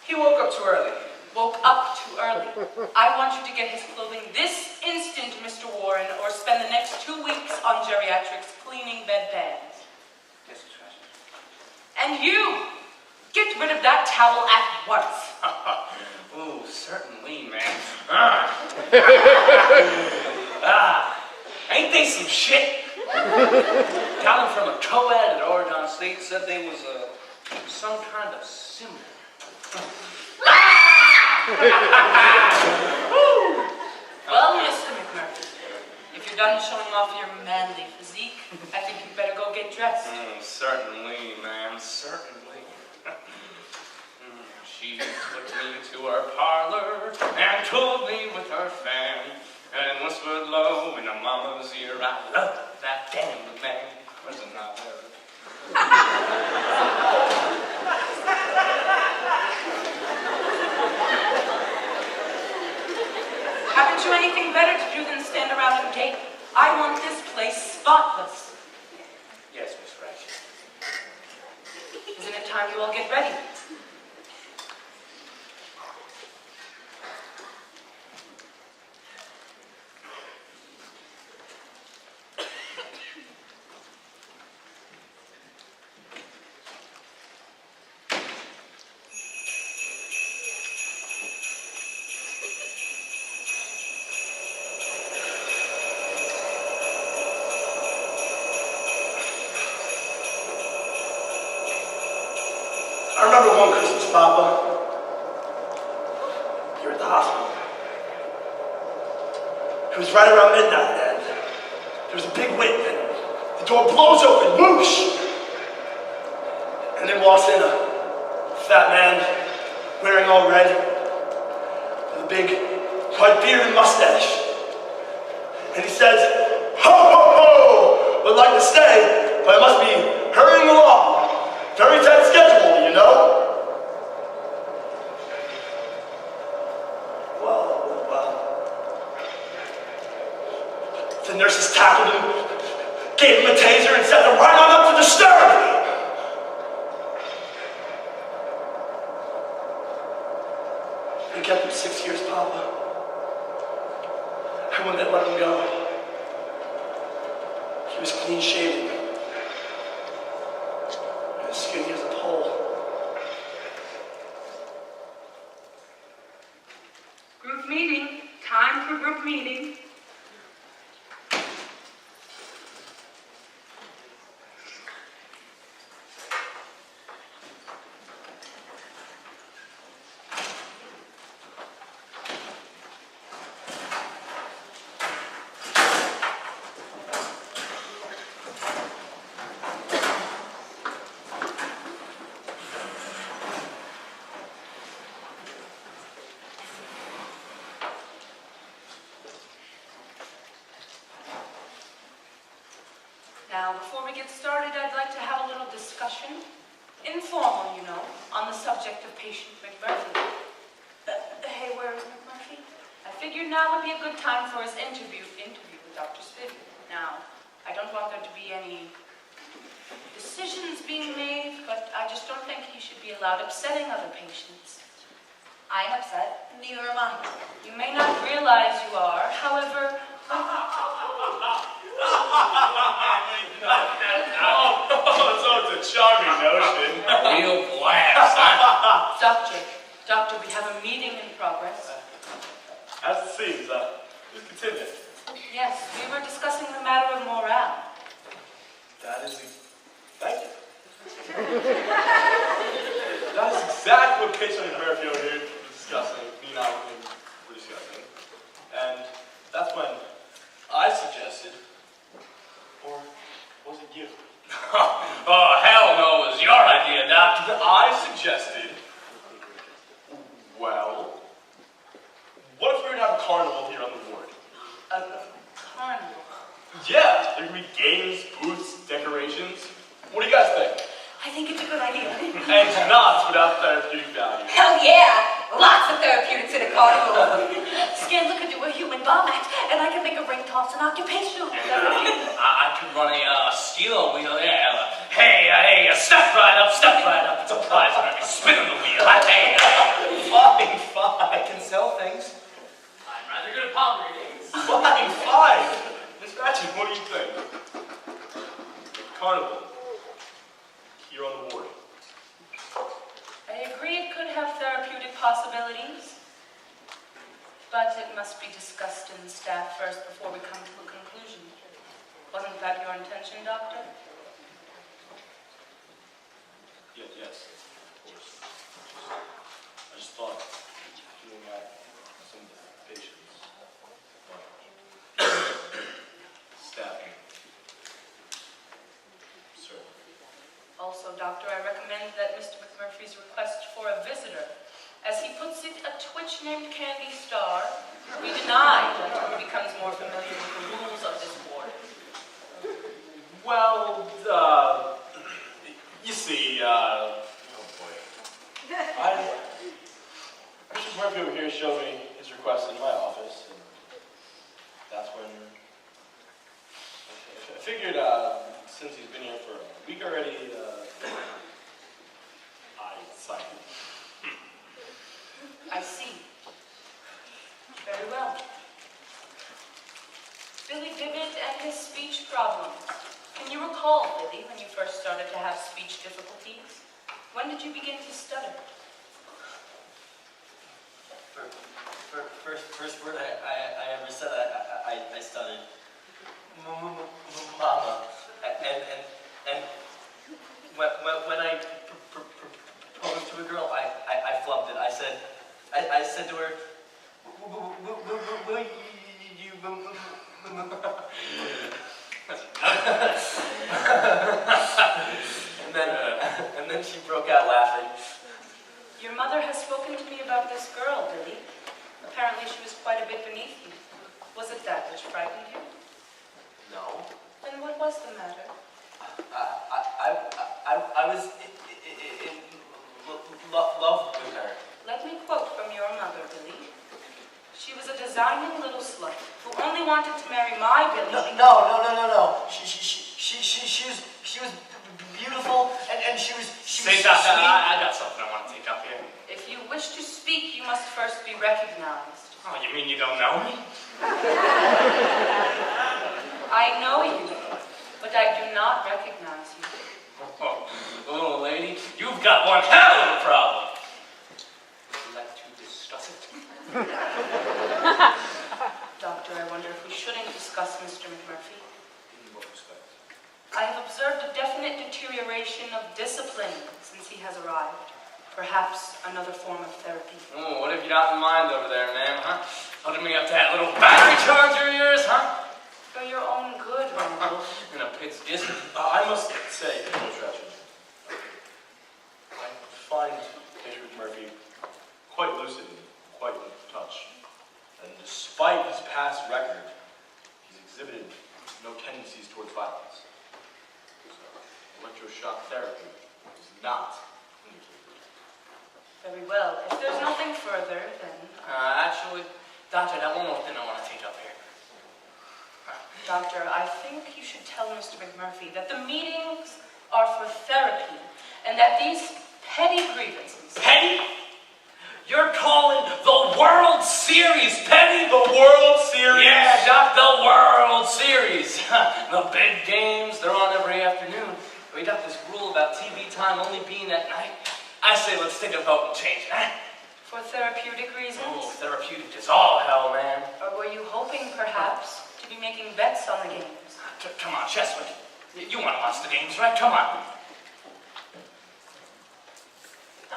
Speaker 7: He woke up too early.
Speaker 3: woke up too early. I want you to get his clothing this instant, Mr. Warren, or spend the next 2 weeks on geriatrics cleaning bedpans.
Speaker 6: Yes, Miss Fashion.
Speaker 3: And you, get rid of that towel at once.
Speaker 6: Ooh, certainly, man. Ain't they some shit? Talent from a co-ed at Oregon State said they was some kind of symbol.
Speaker 3: Well, Mr. McMurphy, if you're done showing off your manly physique, I think you'd better go get dressed.
Speaker 6: Certainly, ma'am, certainly. She took me to her parlor and told me with her fan, and whispered low in her mama's ear, I love that damn man, wasn't I there?
Speaker 9: Haven't you anything better to do than stand around and gape? I want this place spotless.
Speaker 1: Yes, Miss Ratchet.
Speaker 9: Isn't it time you all get ready?
Speaker 2: I remember one Christmas, Papa. You're at the hospital. It was right around midnight, and there was a big wind, and the door blows open, whoosh! And then walks in a fat man, wearing all red, with a big white beard and mustache. And he says, "Ho, ho, ho! Would like to stay, but I must be hurrying along. Very tight schedule, you know?" Well. The nurses tackled him, gave him a taser, and sent him right on up to the stern. They kept him 6 years, Papa. I wouldn't let him go. He was clean shaven. As skinny as a pole.
Speaker 9: Group meeting. Time for group meeting. Now, before we get started, I'd like to have a little discussion, informal, you know, on the subject of patient McMurphy. Hey, where is McMurphy? I figured now would be a good time for his interview with Dr. Spivey. Now, I don't want there to be any decisions being made, but I just don't think he should be allowed upsetting other patients.
Speaker 3: I'm upset. Neither am I.
Speaker 9: You may not realize you are, however...
Speaker 8: So it's a charming notion.
Speaker 6: A real blast, huh?
Speaker 9: Doctor, we have a meeting in progress.
Speaker 8: As it seems, just continue.
Speaker 9: Yes, we were discussing the matter of morale.
Speaker 8: That is... Thank you. That is exactly what patient and Murphy over here were discussing. Me and I were discussing. And that's when I suggested, or was it you?
Speaker 6: Oh, hell no, it was your idea, Doc.
Speaker 8: I suggested, well, what if we were to have a carnival here on the ward?
Speaker 9: A carnival?
Speaker 8: Yeah, there could be games, booths, decorations. What do you guys think?
Speaker 9: I think it's a good idea.
Speaker 8: And not without therapeutic value.
Speaker 3: Hell yeah! Lots of therapeutics in a carnival.
Speaker 9: Skandler could do a human bomb act, and I could make a ring toss an occupational.
Speaker 6: I could run a steel wheel there. Hey, step right up. It's a prize. I'm gonna be spinning the wheel. Hey.
Speaker 7: Fine. I can sell things.
Speaker 6: I'm rather good at palm readings.
Speaker 8: Fine. Miss Ratchet, what do you think? Carnival. Here on the ward.
Speaker 9: I agree it could have therapeutic possibilities, but it must be discussed in the staff first before we come to a conclusion. Wasn't that your intention, Doctor?
Speaker 8: Yes, of course. I just thought doing that some patients. Staffing. Sir.
Speaker 9: Also, Doctor, I recommend that Mr. McMurphy's request for a visitor, as he puts it, a twitch named Candy Star, be denied until he becomes
Speaker 8: Murphy over here showed me his request in my office, and that's when I figured, since he's been here for a week already, I signed it.
Speaker 9: I see. Very well. Billy Dibbit and his speech problems. Can you recall, Billy, when you first started to have speech difficulties? When did you begin to stutter?
Speaker 7: First word I ever said, I stuttered. Mama. And when I proposed to a girl, I flubbed it. I said to her, will you and then she broke out laughing.
Speaker 9: Your mother has spoken to me about this girl, Billy. Apparently she was quite a bit beneath you. Was it that which frightened you?
Speaker 7: No.
Speaker 9: Then what was the matter?
Speaker 7: I was in love with her.
Speaker 9: Let me quote from your mother, Billy. She was a designing little slut who only wanted to marry my Billy.
Speaker 7: No. She was beautiful, and she was.
Speaker 6: Say, Doctor, I got something I want to take up here.
Speaker 9: If you wish to speak, you must first be recognized.
Speaker 6: Oh, you mean you don't know me?
Speaker 9: I know you, but I do not recognize you.
Speaker 6: Oh, little lady, you've got one hell of a problem. Would you like to discuss it?
Speaker 9: Doctor, I wonder if we shouldn't discuss Mr. McMurphy.
Speaker 8: In what respect?
Speaker 9: I have observed a definite deterioration of discipline since he has arrived. Perhaps another form of therapy.
Speaker 6: Oh, what have you got in mind over there, ma'am, huh? Holding me up to that little battery charger of yours, huh?
Speaker 9: For your own good, Randall.
Speaker 6: In a pit's distance.
Speaker 8: I must say, Coach Ratchet, I find Mr. McMurphy quite lucid and quite in touch. And despite his past record, he's exhibited no tendencies towards violence. So, electroshock therapy is not indicated.
Speaker 9: Very well. If there's nothing further, then...
Speaker 6: Actually, Doctor, that one more thing I want to take up here.
Speaker 9: Doctor, I think you should tell Mr. McMurphy that the meetings are for therapy, and that these petty grievances...
Speaker 6: Petty? You're calling the World Series petty?
Speaker 8: The World Series?
Speaker 6: Yeah, Doc, the World Series. The big games, they're on every afternoon. We got this rule about TV time only being at night. I say let's take a vote and change it, huh?
Speaker 9: For therapeutic reasons?
Speaker 6: Oh, therapeutic is all hell, man.
Speaker 9: Or were you hoping, perhaps, to be making bets on the games?
Speaker 6: Come on, Cheswick. You want to watch the games, right? Come on.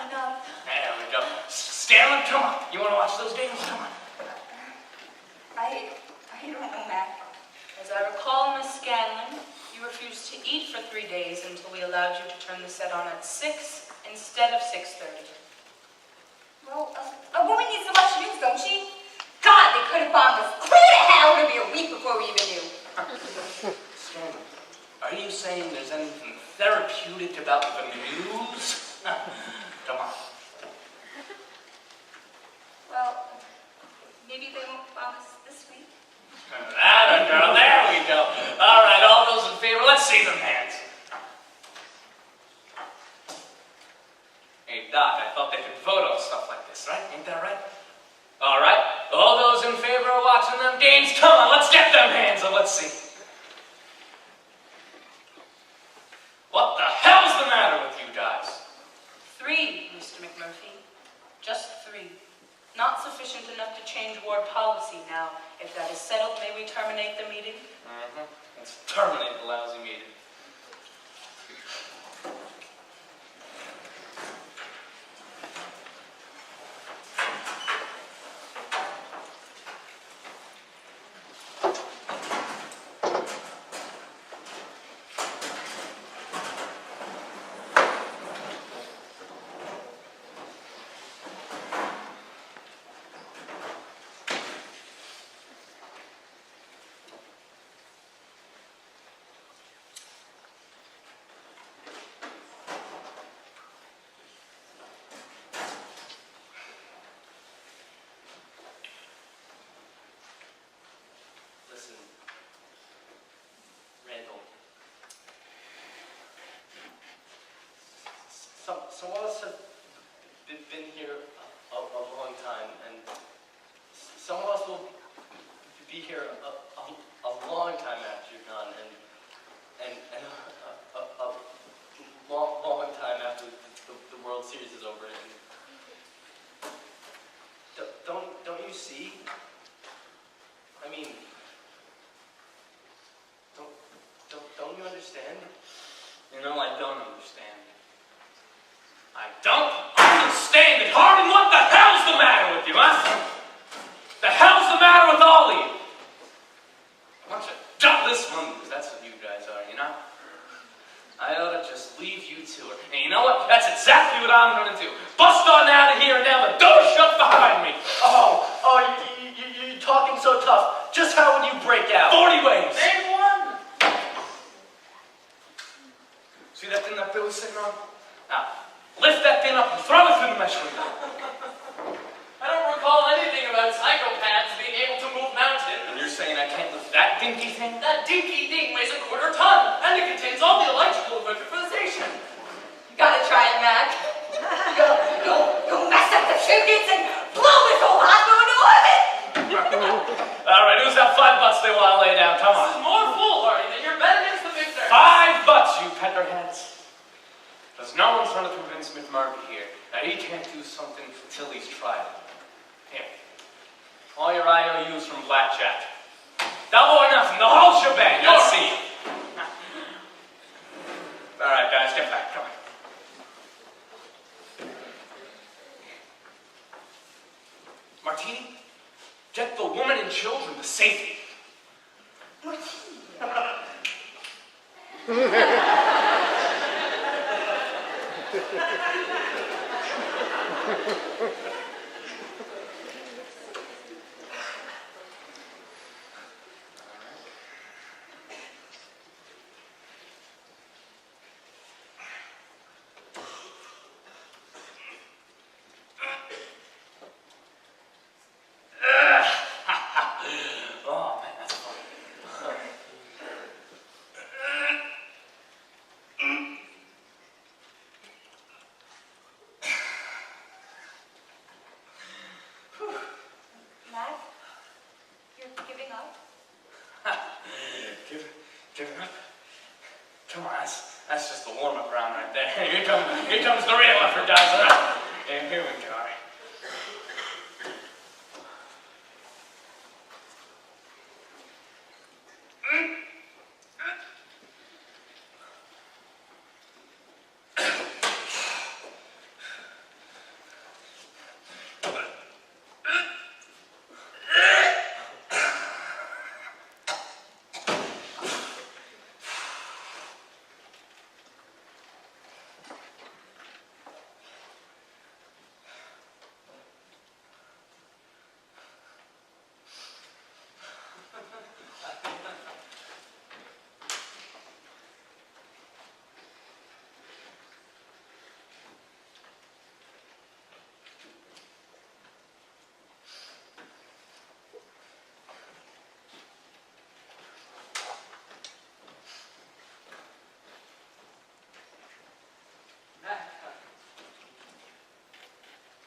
Speaker 9: Enough.
Speaker 6: There we go. Scanlon, come on. You want to watch those games? Come on.
Speaker 3: I don't know, Mac.
Speaker 9: As I recall, Miss Scanlon, you refused to eat for 3 days until we allowed you to turn the set on at 6 instead of 6:30.
Speaker 3: Well, a woman needs to watch news, don't she? God, they could have bombed us clear to hell. It'll be a week before we even knew.
Speaker 6: Scanlon, are you saying there's anything therapeutic about the news? Come on.
Speaker 3: Well, maybe they won't bomb us this week.
Speaker 6: That a girl. There we go. All right, all those in favor, let's see them hands. Hey, Doc, I thought they could vote on stuff like this, right? Ain't that right? All right, all those in favor of watching them games, come on, let's get them hands and let's see. What the hell's the matter with you guys?
Speaker 9: 3, Mr. McMurphy. Just 3. Not sufficient enough to change ward policy. Now, if that is settled, may we terminate the meeting?
Speaker 6: Let's terminate the lousy meeting.
Speaker 7: some of us have been here a long time, and some of us will be here a long time after you're gone, and a long time after the World Series is over. And don't you see? I mean, don't you understand?
Speaker 6: You know, I don't understand. I don't understand it. Hardin, what the hell's the matter with you, huh? The hell's the matter with all of you? A bunch of gutless monkeys, that's what you guys are, you know? I ought to just leave you to it. And you know what? That's exactly what I'm going to do. Bust on out of here and now the door shut behind me.
Speaker 7: You're talking so tough. Just how would you break out?
Speaker 6: 40 ways.
Speaker 7: Name one.
Speaker 6: See that thing that Bill was sitting on? Now, lift that thing up and throw it through the mesh window.
Speaker 7: I don't recall anything about psychopaths being able to move mountains.
Speaker 6: And you're saying I can't lift that dinky thing?
Speaker 7: That dinky thing weighs a quarter ton, and it contains all the electrical equipment for the station.
Speaker 3: You gotta try it, Mac. You mess up the chimneys and blow this whole hot moon to orbit!
Speaker 6: All right, who's got $5 they want to lay down? Come
Speaker 7: This is
Speaker 6: on.
Speaker 7: more foolhardy than your bet against the victor.
Speaker 6: $5, you peckerheads. Because no one's going to convince McMurphy here that he can't do something until he's tried it. Here. All your IOUs from Blackjack. Double or nothing, the whole shebang. Let's see. All right, guys, get back. Come on. Martini, get the woman and children to safety. Oh, man, that's funny.
Speaker 3: Mac, you're giving up?
Speaker 6: Giving up? Come on, that's just the warm-up round right there. Here comes the real effort, guys. Here we go.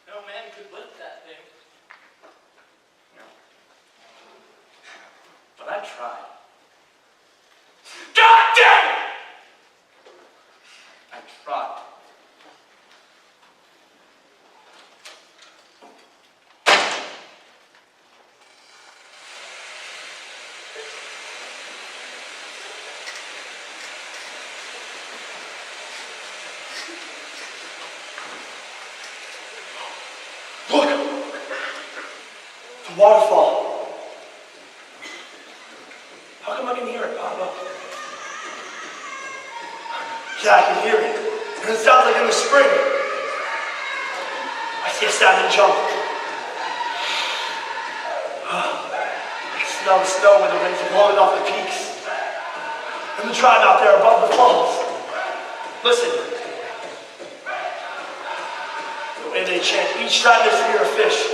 Speaker 7: No man could lift that thing.
Speaker 6: No. But I tried. God damn it! I tried.
Speaker 2: Look! The waterfall. How come I can hear it, Papa? Yeah, I can hear it. And it sounds like in the spring. I see it stand and jump. I smell the snow when the winds are blowing off the peaks. And the tribe out there above the falls. Listen. The way they chant each time they spear a fish.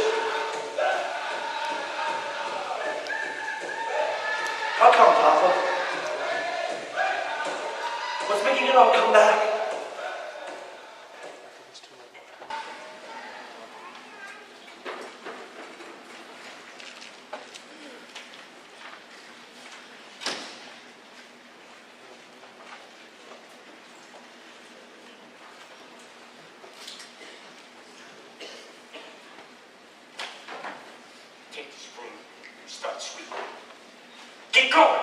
Speaker 2: How come, Papa? What's making it all come back?
Speaker 1: Keep going.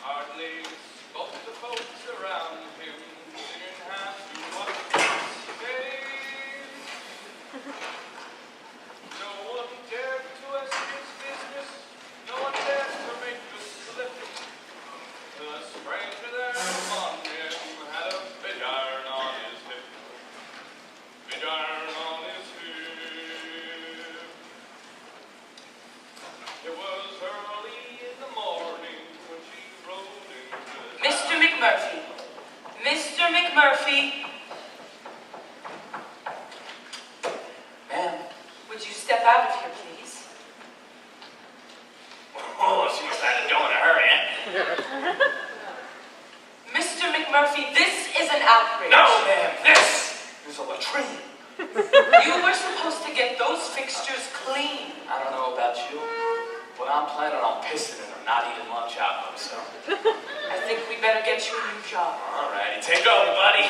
Speaker 10: Hardly spoke to folks around him, didn't have too much to say. No one dared to ask his business, no one dared to make a slip. The stranger there among him had a big iron on his hip. Big iron on his hip. It was early in the morning when she rode into the
Speaker 9: Mr. McMurphy. Mr. McMurphy.
Speaker 6: Ma'am.
Speaker 9: Would you step out of here, please?
Speaker 1: Oh, she decided to go in a hurry, eh?
Speaker 9: Mr. McMurphy, this is an outrage.
Speaker 1: No, ma'am, this is a latrine.
Speaker 9: You were supposed to get those fixtures clean.
Speaker 6: I don't know about you, but I'm planning on pissing in them, not eating lunch out of them, so.
Speaker 9: I think we better get you a new job.
Speaker 1: All righty, take over, buddy.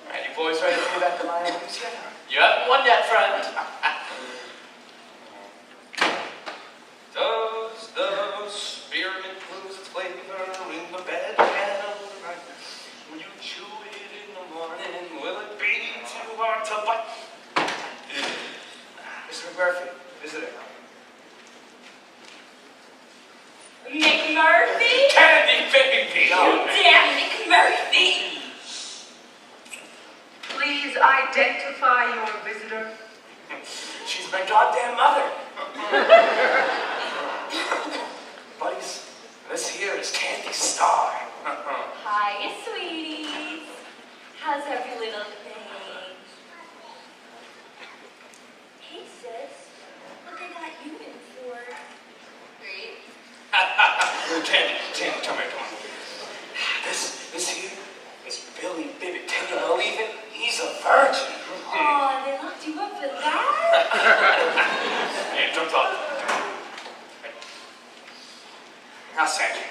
Speaker 1: All right, you boys ready to pay back the liabilities yet?
Speaker 6: You haven't won yet, friend.
Speaker 10: Does the spearmint lose its flavor in the bed pan overnight? When you chew it in the morning, will it be too hard to bite?
Speaker 2: Mr. McMurphy, visitor.
Speaker 3: McMurphy?
Speaker 1: Candy baby!
Speaker 3: You damn McMurphy!
Speaker 9: Please identify your visitor.
Speaker 1: She's my goddamn mother. Buddies, this here is Candy Star.
Speaker 3: Hi, sweeties. How's every little thing? Hey, sis. Look, I got you in for. Great.
Speaker 1: Candy, come here, come on. This here is Billy Bibbit. Can you believe it? He's a virgin.
Speaker 3: Aw, they locked you up for that?
Speaker 1: Hey, don't talk. Now, Sandy.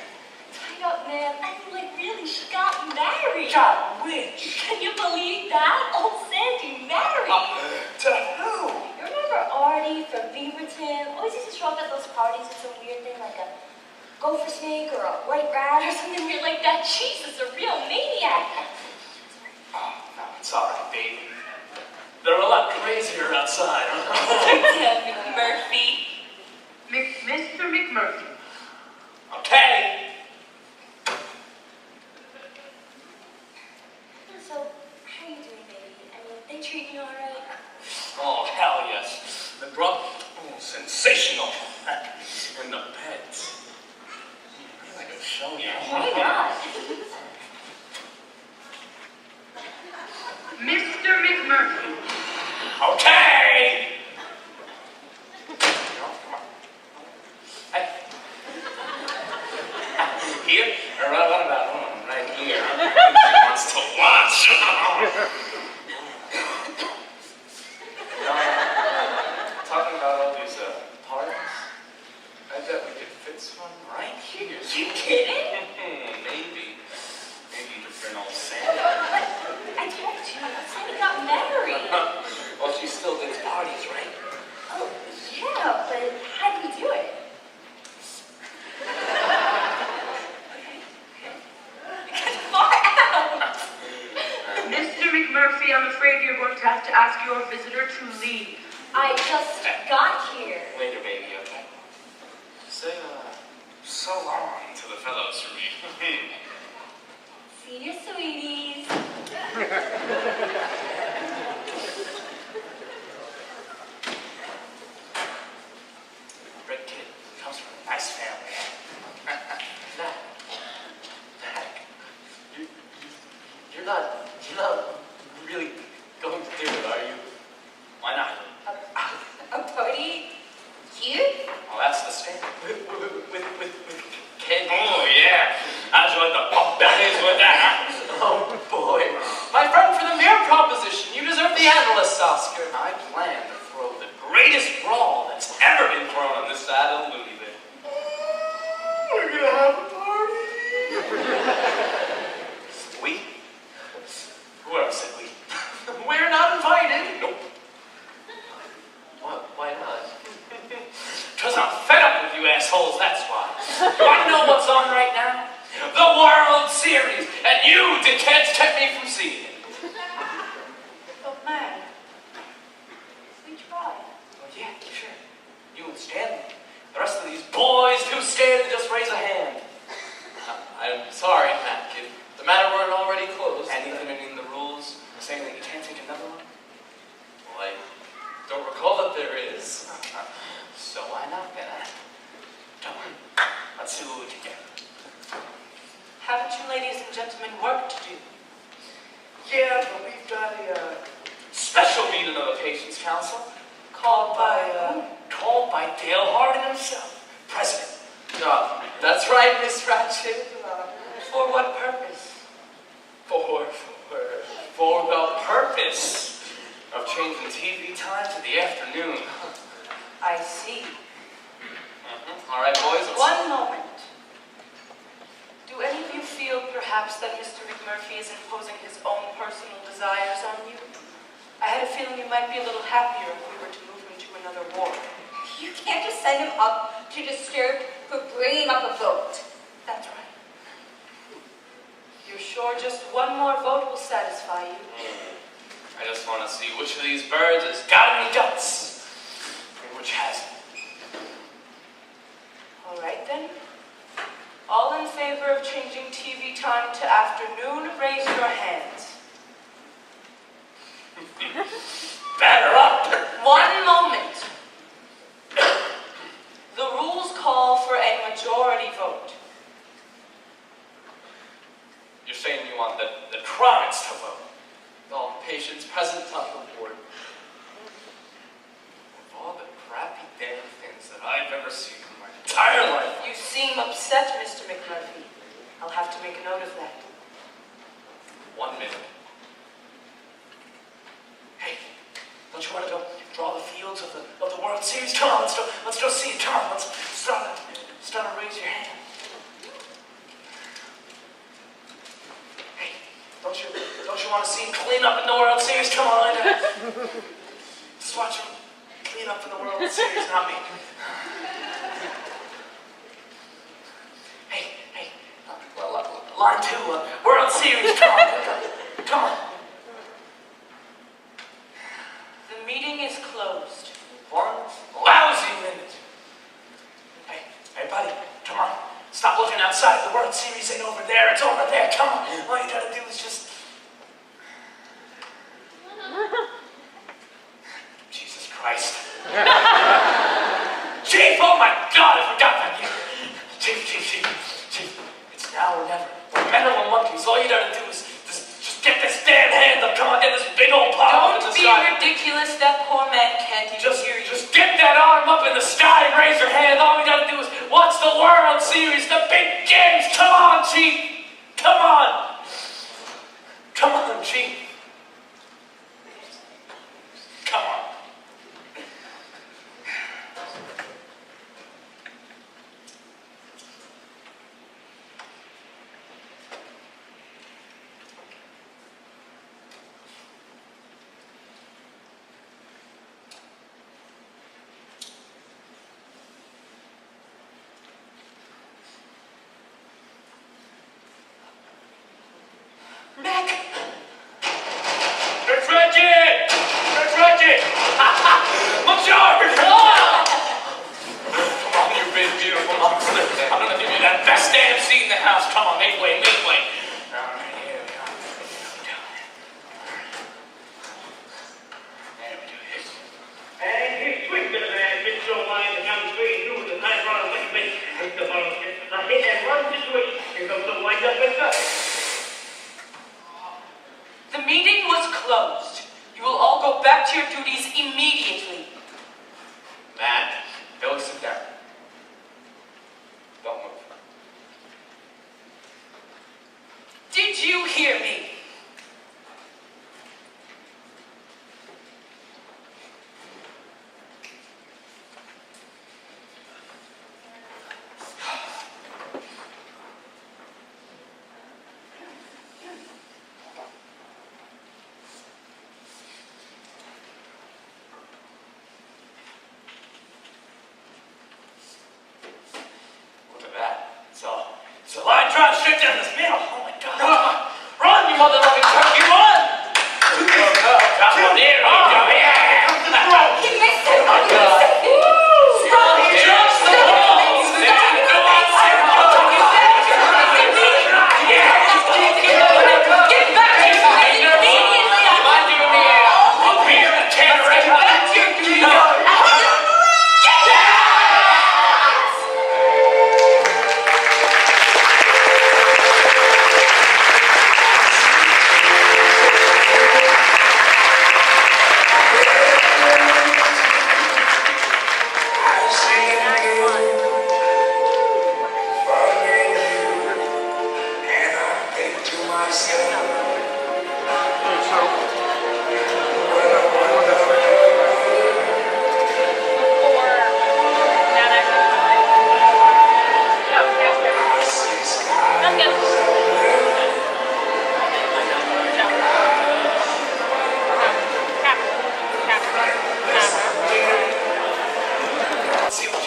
Speaker 3: Tied up, man. I mean, like, really, she got married.
Speaker 1: Got rich.
Speaker 3: Can you believe that? Old Sandy married.
Speaker 1: To who?
Speaker 3: You remember Artie from Beaverton? Always used to show up at those parties with some weird thing like a gopher snake or a white rat or something weird like that. Jesus, a real maniac.
Speaker 1: Oh, no, it's all right, baby. They're a lot crazier outside, huh?
Speaker 3: Yeah, McMurphy.
Speaker 9: Mr. McMurphy.
Speaker 1: Okay.
Speaker 3: So, how are you doing, baby? I mean, they treat you all right?
Speaker 1: Oh, hell yes. The grub, sensational. And the pets. I could show you.
Speaker 3: Why not?
Speaker 9: Mr. McMurphy.
Speaker 1: Okay. Hey. Here? Or what about right here? She wants to watch. Talking about all these parties, I bet we could fit one right here.
Speaker 3: You kidding?
Speaker 1: Maybe. Maybe you could bring old Sandy.
Speaker 3: But I told you, Sandy got married.
Speaker 1: Well, she still does parties, right?
Speaker 3: Oh, yeah, but how do we do it? Far out.
Speaker 9: Mr. McMurphy, I'm afraid you're going to have to ask your visitor to leave.
Speaker 3: I just got here.
Speaker 1: Later, baby, okay? Say, so long to the fellows for me.
Speaker 3: See you, sweeties.
Speaker 1: Red kid comes from a nice family.
Speaker 7: You're not really going to do it, are you?
Speaker 1: Why not?
Speaker 3: A party?
Speaker 6: assholes, that's why. You want to know what's on right now? The World Series, and you dickheads kept me from seeing it.
Speaker 9: But man, we tried.
Speaker 6: Well, yeah, sure. You and Stanley. The rest of these boys too scared to just raise a hand.
Speaker 11: I'm sorry, Matt, kid. The matter weren't already closed.
Speaker 6: Anything in the rules saying that you can't take another one?
Speaker 11: Well, I don't recall that there is.
Speaker 6: So why not then, huh? Come on, let's see what we can get.
Speaker 9: Haven't you ladies and gentlemen work to do?
Speaker 6: Yeah, but we've got a special meeting of the Patients' Council.
Speaker 9: Called by,
Speaker 6: Called by Dale Harding himself, President.
Speaker 11: That's right, Miss Ratchet.
Speaker 9: For what purpose?
Speaker 6: For the purpose of changing TV time to the afternoon.
Speaker 9: I see.
Speaker 11: All right, boys.
Speaker 9: One moment. Do any of you feel perhaps that Mr. McMurphy is imposing his own personal desires on you? I had a feeling you might be a little happier if we were to move him to another ward.
Speaker 3: You can't just send him up to disturb for bringing up a vote.
Speaker 9: That's right. You're sure just one more vote will satisfy you?
Speaker 6: I just want to see which of these birds has got any guts, and which hasn't.
Speaker 9: All right then. All in favor of changing TV time to afternoon, raise your hands.
Speaker 6: Batter up!
Speaker 9: One moment. The rules call for a majority vote.
Speaker 6: You're saying you want the Chronics to vote?
Speaker 11: All patients present on the board.
Speaker 6: Of all the crappy damn things that I've ever seen in my entire life.
Speaker 9: You seem upset, Mr. McMurphy. I'll have to make a note of that.
Speaker 6: 1 minute. Hey, don't you want to go draw the fields of the World Series? Come on, let's go see it. Come on, let's start to raise your hand. Hey, don't you want to see him clean up in the World Series? Come on, just watch him clean up in the World Series, not me. Hey, line 2, World Series. Come on.
Speaker 9: The meeting is closed.
Speaker 6: 1 lousy minute. Hey, buddy, come on. Stop looking outside. The World Series ain't over there. It's over there. Come on. All you gotta do is just... Jesus Christ. Chief, oh my God, I forgot about you. Chief. It's now or never. We're men or monkeys. All you gotta do is just get this damn hand up. Come on, get this big old palm up in
Speaker 9: Don't
Speaker 6: the
Speaker 9: be
Speaker 6: sky.
Speaker 9: ridiculous. That poor man can't even hear you.
Speaker 6: Just get that arm up in the sky and raise your hand. All we gotta do is watch the World Series, the big games. Come on, Chief. Come on. Come on, Chief. Come on. Mac! It's Reggie! Majority! Come on, you big beautiful monster. I'm gonna give you that best damn seat in the house. Come on, make way. All right, here we go. There we do it.
Speaker 2: And he's quick to the man, Mid Joe line, the county straight through with the nice run of the base. It's the hit and run situation. Here comes the wind up and cut.
Speaker 9: The meeting was closed. You will all go back to your duties immediately.
Speaker 6: Matt, go sit down. Don't move.
Speaker 9: Did you hear me?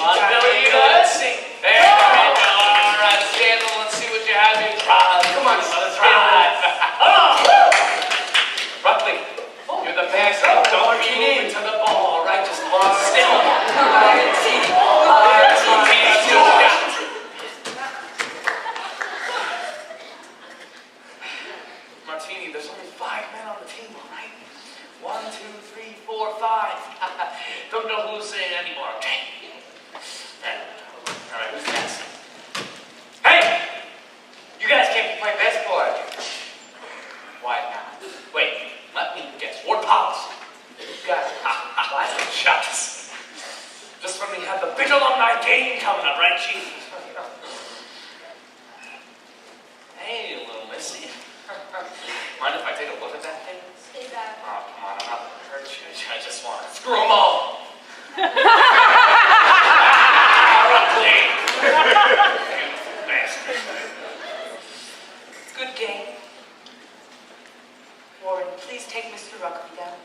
Speaker 11: Come on, Billy, let's see. There you go. All right, Scandal, let's see what you have here. Come on, let's ride. Ruckley, you're the best. Don't be moving to the ball, all right? Just hold still. Martini, there's only 5 men on the team, all right? 1, 2, 3, 4, 5. Don't know who's saying anymore, okay? All right, who's next? Hey! You guys can't be playing basketball, are you? Why not? Wait, let me guess. Ward policy. You guys, why not shots? Just when we have the big alumni game coming up, right, Chief? Hey, little missy. Mind if I take a look at that thing?
Speaker 3: Is that?
Speaker 11: Oh, come on, I'm not gonna hurt you. I just want to screw them all.
Speaker 9: Good game. Warren, please take Mr. Ruckley down.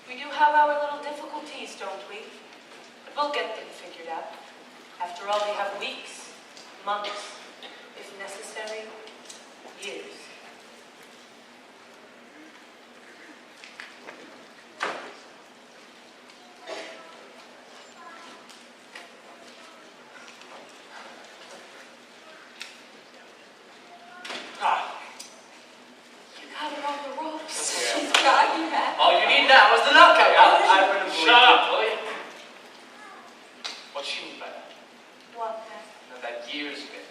Speaker 9: We do have our little difficulties, don't we? But we'll get them figured out. After all, we have weeks, months, if necessary, years. You got it on the ropes. She's got you, man.
Speaker 11: All you need now is the knockout. I wouldn't believe Shut up, will you? What's she mean by that?
Speaker 9: What, man?
Speaker 11: No, that years bit.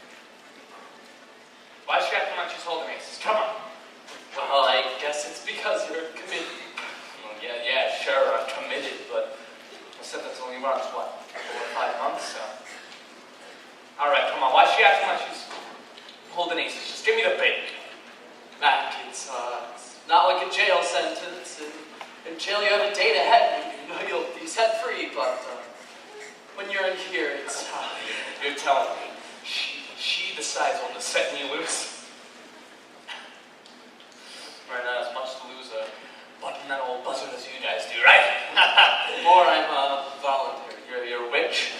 Speaker 11: Why's she acting like she's holding aces? Come on. Well, I guess it's because you're committed. Well, yeah, sure, I'm committed, but I said that's only runs, what, 4 or 5 months, so. All right, come on, why's she acting like she's holding aces? Just give me the bait. Mac, it's not like a jail sentence. In jail, you have a date ahead. You know you'll be set free, but when you're in here, it's you're telling me she decides when to set me loose. Right now, as much to lose a button that old buzzard as you guys do, right? Or I'm voluntary. You're a witch.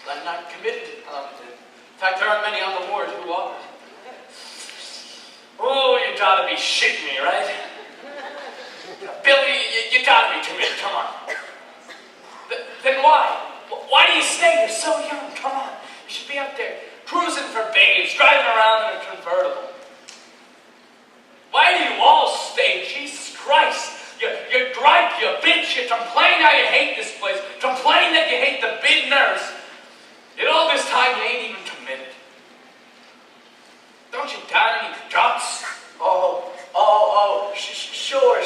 Speaker 11: I'm not committed. In fact, there aren't many on the ward who are. Oh, you gotta be shitting me, right? Billy, you gotta be committed, come on. Then why? Why do you stay? You're so young, come on. You should be up there cruising for babes, driving around in a convertible. Why do you all stay? Jesus Christ. You gripe, you bitch, you complain how you hate this place, complain that you hate the big nurse. Yet all this time you ain't even committed. Don't you got any guts?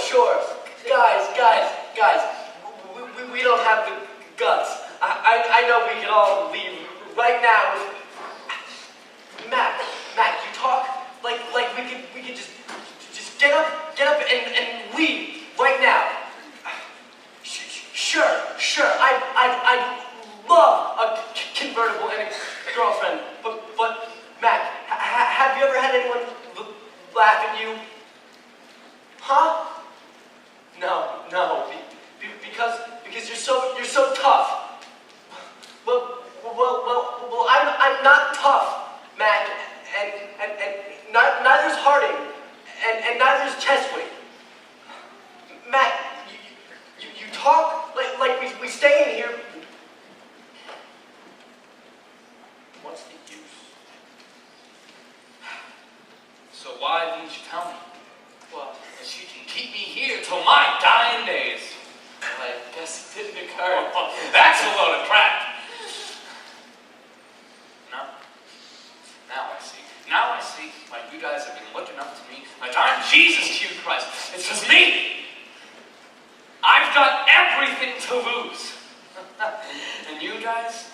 Speaker 7: Sure. Guys, we don't have the guts. I know we can all leave right now. Mac, you talk like we could just get up and leave right now. Sure. I love a convertible and a girlfriend, but Mac, have you ever had anyone laugh at you? Huh? No, because you're so tough. Well, I'm not tough, Mac, and neither's Harding, and neither's Cheswick. Mac, you talk like we stay in here.
Speaker 11: What's the use? So why didn't you tell me? Well, she can keep me here till my dying days. Well, I guess it didn't occur. That's a load of crap. No. Now I see why you guys have been looking up to me like I'm Jesus, Q Christ. It's just me. I've got everything to lose. And you guys?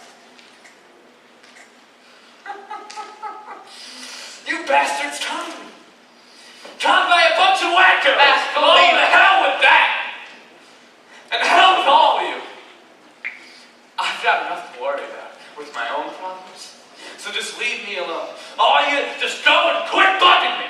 Speaker 11: You bastards come by a bunch of wackos. Oh, the hell with that. And hell with all of you. I've got enough to worry about with my own problems. So just leave me alone. All you, just go and quit bugging me.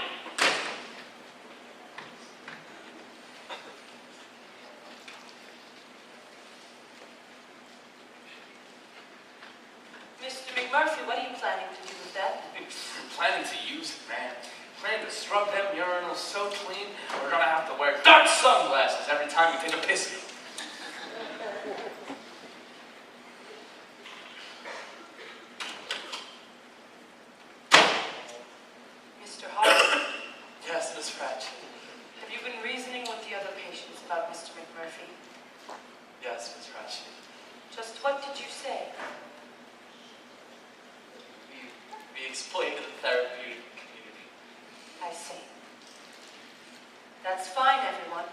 Speaker 11: scrub them urinals so clean, we're gonna have to wear dark sunglasses every time we take a piss.
Speaker 9: Mr. Hall,
Speaker 11: Yes, Miss Cratchit.
Speaker 9: have you been reasoning with the other patients about Mr. McMurphy?
Speaker 11: Yes, Miss Cratchit.
Speaker 9: Just what did you say?
Speaker 11: We explained the therapeutic community.
Speaker 9: I see. That's fine, everyone.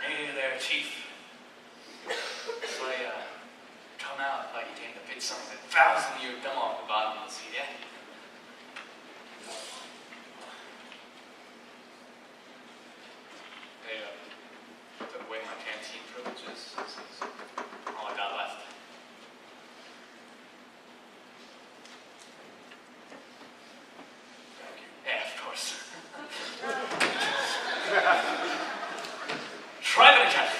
Speaker 11: Hey there, Chief. So come out like you came to pick some of the 1,000-year gum off the bottom of the seat, yeah? They took away my canteen privileges. This is all I got left.
Speaker 2: Thank you.
Speaker 11: Yeah, of course. Try it again.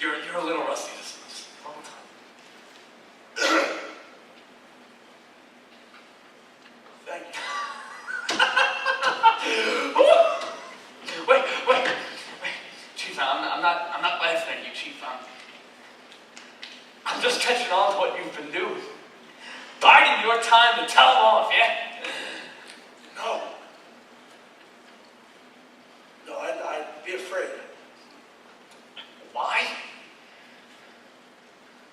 Speaker 11: You're a little rusty just one more time.
Speaker 2: Thank you.
Speaker 11: Wait. Chief, I'm not laughing at you, Chief. I'm just catching on to what you've been doing. Biding your time to tell them off, yeah?
Speaker 2: No. No, I'd be afraid.
Speaker 11: Why?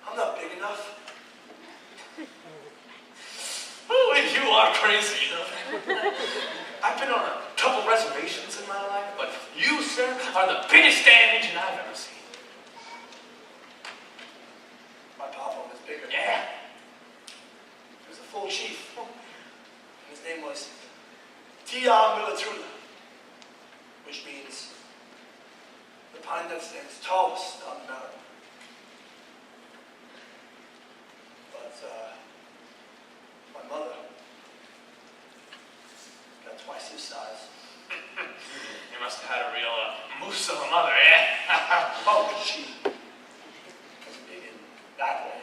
Speaker 2: I'm not big enough.
Speaker 11: Oh, you are crazy, you know. I've been on a couple reservations in my life, but you, sir, are the biggest damn engine I've ever seen.
Speaker 2: My papa was bigger.
Speaker 11: Yeah.
Speaker 2: He was a full chief. And his name was Tia Milatuna, which means the pine that stands tallest on the mountain. But my mother got twice his size.
Speaker 11: You must have had a real moose of a mother, yeah?
Speaker 2: Oh, she wasn't big in that way.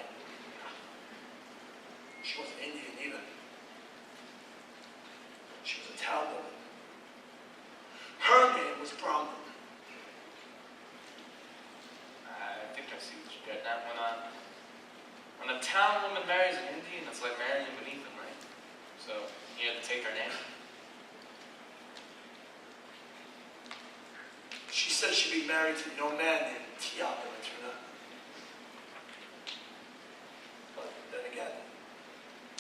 Speaker 2: She wasn't Indian either. She was a town woman. Her name was Brahman.
Speaker 11: I think I see what you're getting at. When a town woman marries an Indian, it's like marrying beneath him, right? So you had to take her name.
Speaker 2: She said she'd be married to a young man named Tia Milatuna. But then again,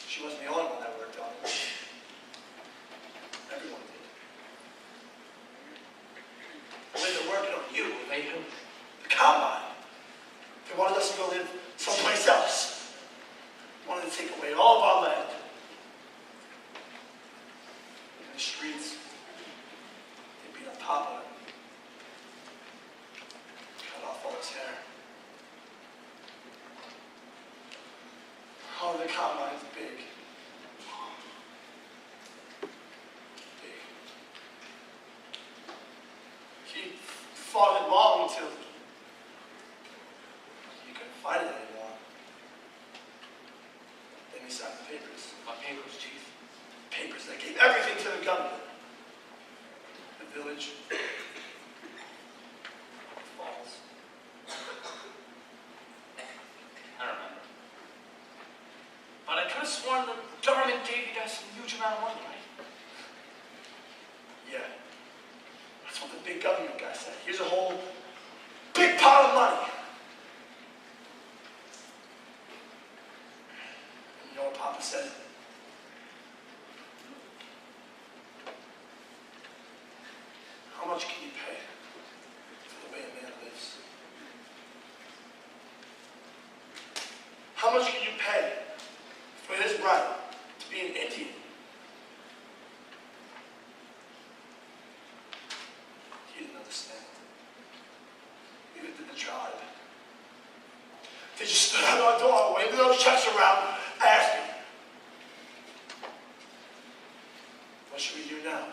Speaker 2: she wasn't the only one that worked on it. Everyone did. The way they're working on you, the combine. They wanted us to go live someplace else. They wanted to take away all of our land. In the streets, they beat up Papa. Cut off all his hair. Oh, the combine's big. Big. fought it long until you couldn't fight it anymore. Then you signed the papers.
Speaker 11: What papers, Chief?
Speaker 2: Papers that gave everything to the government. The village. Falls.
Speaker 11: I remember. But I could have sworn the government gave you guys some huge amount of money, right?
Speaker 2: Yeah. That's what the big government guy said. Here's a whole big pile of money. And you know what Papa said? How much can you pay for the way a man lives? How much can you pay for his right to be an Indian? He didn't understand. Neither did the tribe. They just stood out our door, waving those checks around, asking, what should we do now?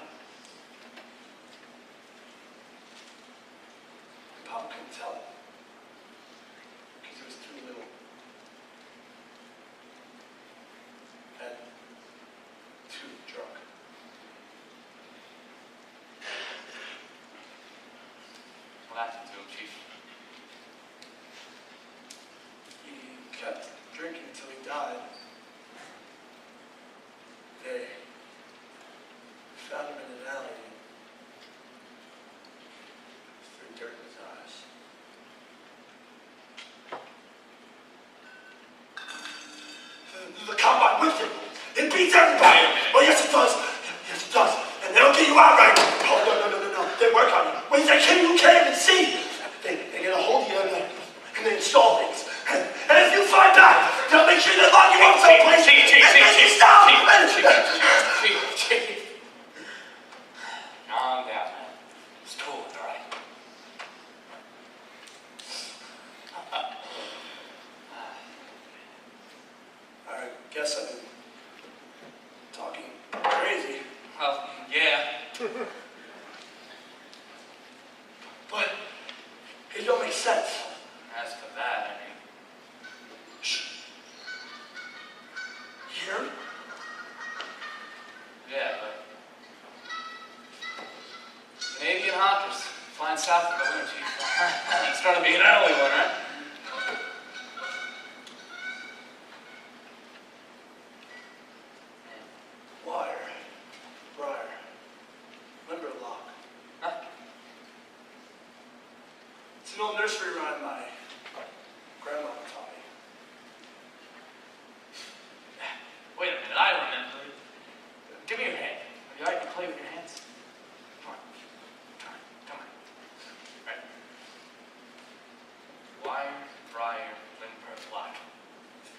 Speaker 2: And Papa couldn't tell him, because he was too little. And too drunk.
Speaker 11: What happened to him, Chief?
Speaker 2: He kept drinking until he died. They found him in an alley and threw dirt in his eyes. The combine whipped him. It beats everybody. Oh, yes, it does. Yes, it does. And they don't get you out right. Oh, no. They work on you. When they kill you, you can't even see. They get a hold of you and they install things. And if you fight back, they'll make sure they lock you up someplace.
Speaker 11: Chief.
Speaker 2: Stop!
Speaker 11: Chief. Calm down, man. It's cool, all right?
Speaker 2: I guess I've been talking crazy.
Speaker 11: Well, yeah.
Speaker 2: But it don't make sense.
Speaker 11: As for that, I mean,
Speaker 2: Shh. Hear him?
Speaker 11: yeah, but Canadian Hawkers flying south for the winter, Chief. It's going to be an early one, right?
Speaker 2: Briar. Limberlock.
Speaker 11: Huh?
Speaker 2: It's an old nursery rhyme my grandma taught me.
Speaker 11: Wait a minute, I remember. Give me your hand. Are you alright to play with your hands? Come on. Right. Wire, briar, limber, block.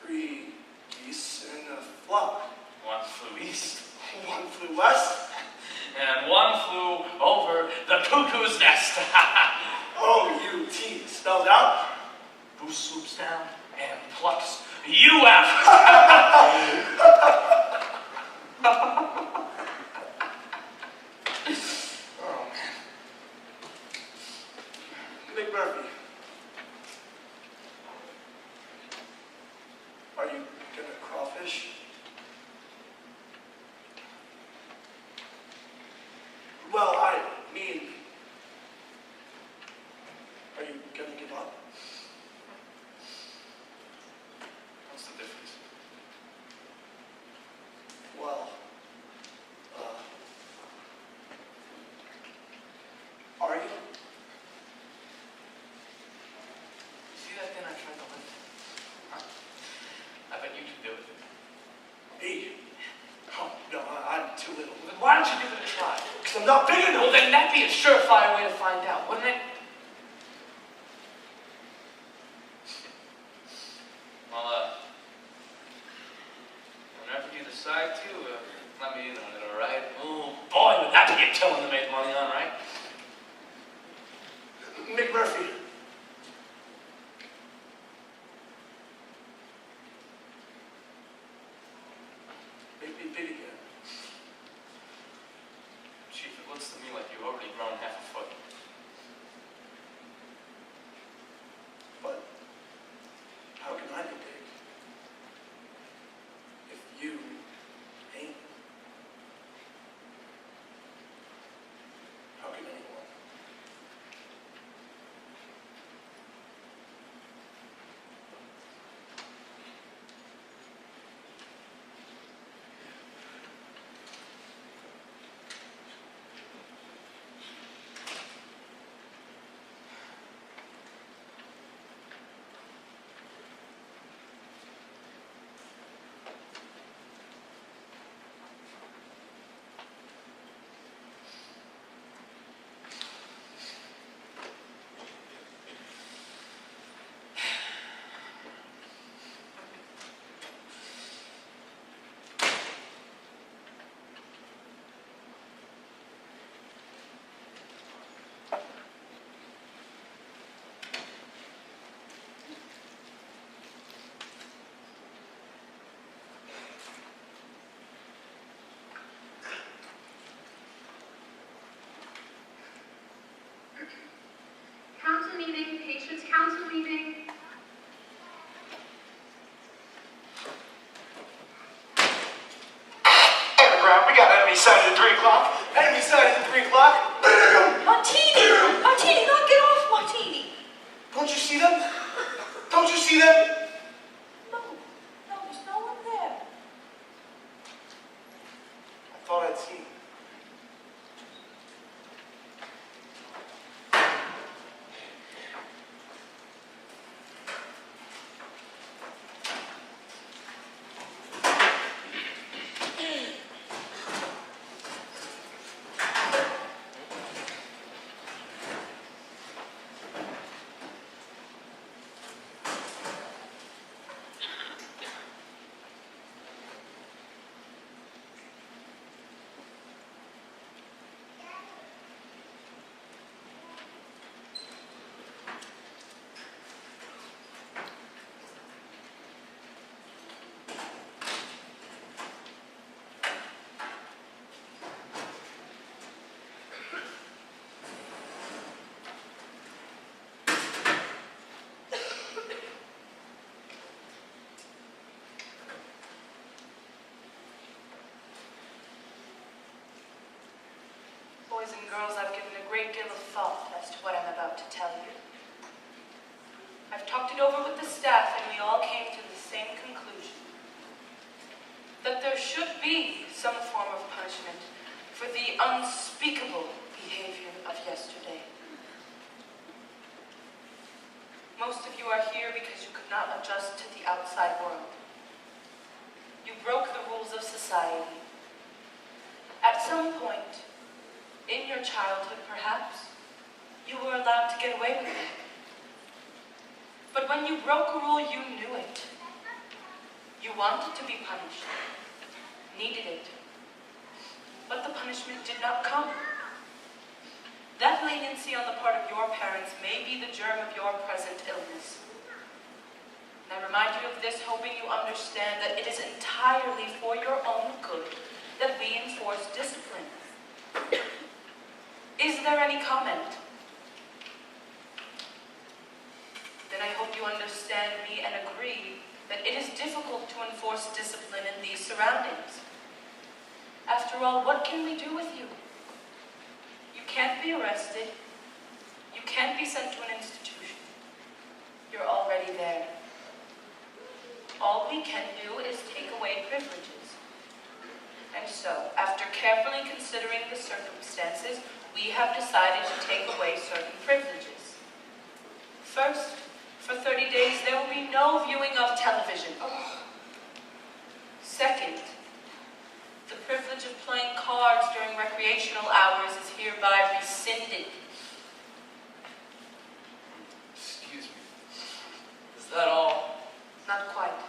Speaker 2: 3 geese in a flock.
Speaker 11: One flew east,
Speaker 2: One flew west.
Speaker 11: and one flew over the Cuckoos Nest.
Speaker 2: O-U-T spelled out.
Speaker 11: Who swoops down and plucks you out? Oh, man.
Speaker 2: McMurphy. Are you gonna crawfish? Well, I mean, are you gonna give up?
Speaker 11: What's the difference?
Speaker 2: Well, are you?
Speaker 11: See that thing I tried to lift? Huh? I bet you can do it.
Speaker 2: Me? Oh, no, I'm too little.
Speaker 11: Then why don't you give it a try?
Speaker 2: Because I'm not big enough.
Speaker 11: Well, then that'd be a surefire way to find out, wouldn't it? Well, whenever you decide to, let me in on it, all right? Oh, boy, would that be a killing to make money on, right?
Speaker 2: McMurphy. Make me big again.
Speaker 11: Chief, it looks to me like you've already grown half a foot.
Speaker 5: Patients' Council meeting.
Speaker 2: Anagram, we got enemy sighted at 3 o'clock. Enemy sighted at 3 o'clock.
Speaker 3: Martini! Martini, knock it off, Martini!
Speaker 2: Don't you see them? Don't you see them?
Speaker 3: No, there's no one there.
Speaker 2: I thought I'd seen them.
Speaker 9: Boys and girls, I've given a great deal of thought as to what I'm about to tell you. I've talked it over with the staff, and we all came to the same conclusion. That there should be some form of punishment for the unspeakable behavior of yesterday. Most of you are here because you could not adjust to the outside world. You broke the rules of society. At some point, in your childhood, perhaps, you were allowed to get away with it. But when you broke a rule, you knew it. You wanted to be punished, needed it. But the punishment did not come. That leniency on the part of your parents may be the germ of your present illness. And I remind you of this, hoping you understand that it is entirely for your own good that we enforce discipline. Is there any comment? Then I hope you understand me and agree that it is difficult to enforce discipline in these surroundings. After all, what can we do with you? You can't be arrested. You can't be sent to an institution. You're already there. All we can do is take away privileges. And so, after carefully considering the circumstances, we have decided to take away certain privileges. First, for 30 days, there will be no viewing of television. Second, the privilege of playing cards during recreational hours is hereby rescinded.
Speaker 11: Excuse me. Is that all?
Speaker 9: Not quite.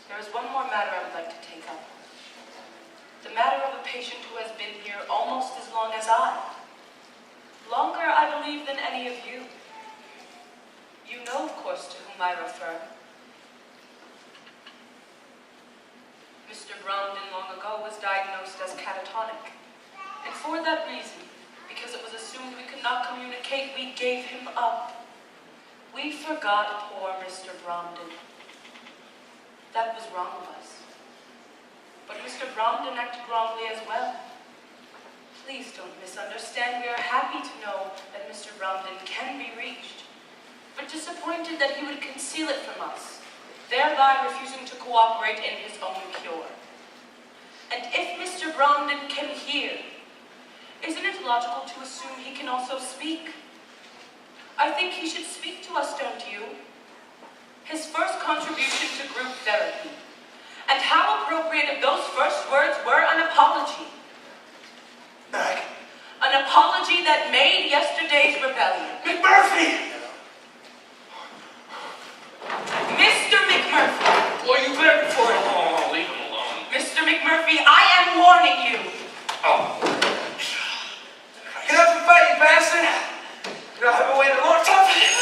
Speaker 9: There is one more matter I would like to take up. The matter of a patient who has been here almost as long as I. Longer, I believe, than any of you. You know, of course, to whom I refer. Mr. Bromden long ago was diagnosed as catatonic. And for that reason, because it was assumed we could not communicate, we gave him up. We forgot poor Mr. Bromden. That was wrong of us. But Mr. Bromden acted wrongly as well. Please don't misunderstand. We are happy to know that Mr. Bromden can be reached, but disappointed that he would conceal it from us, thereby refusing to cooperate in his own cure. And if Mr. Bromden can hear, isn't it logical to assume he can also speak? I think he should speak to us, don't you? His first contribution to group therapy. And how appropriate if those first words were an apology.
Speaker 2: Mac.
Speaker 9: An apology that made yesterday's rebellion.
Speaker 2: McMurphy!
Speaker 9: Mr. McMurphy.
Speaker 1: What are you begging for? Oh, leave him alone.
Speaker 9: Mr. McMurphy, I am warning you.
Speaker 1: Oh.
Speaker 2: Get up and fight, you bastard! You know, I haven't waited a long time for you.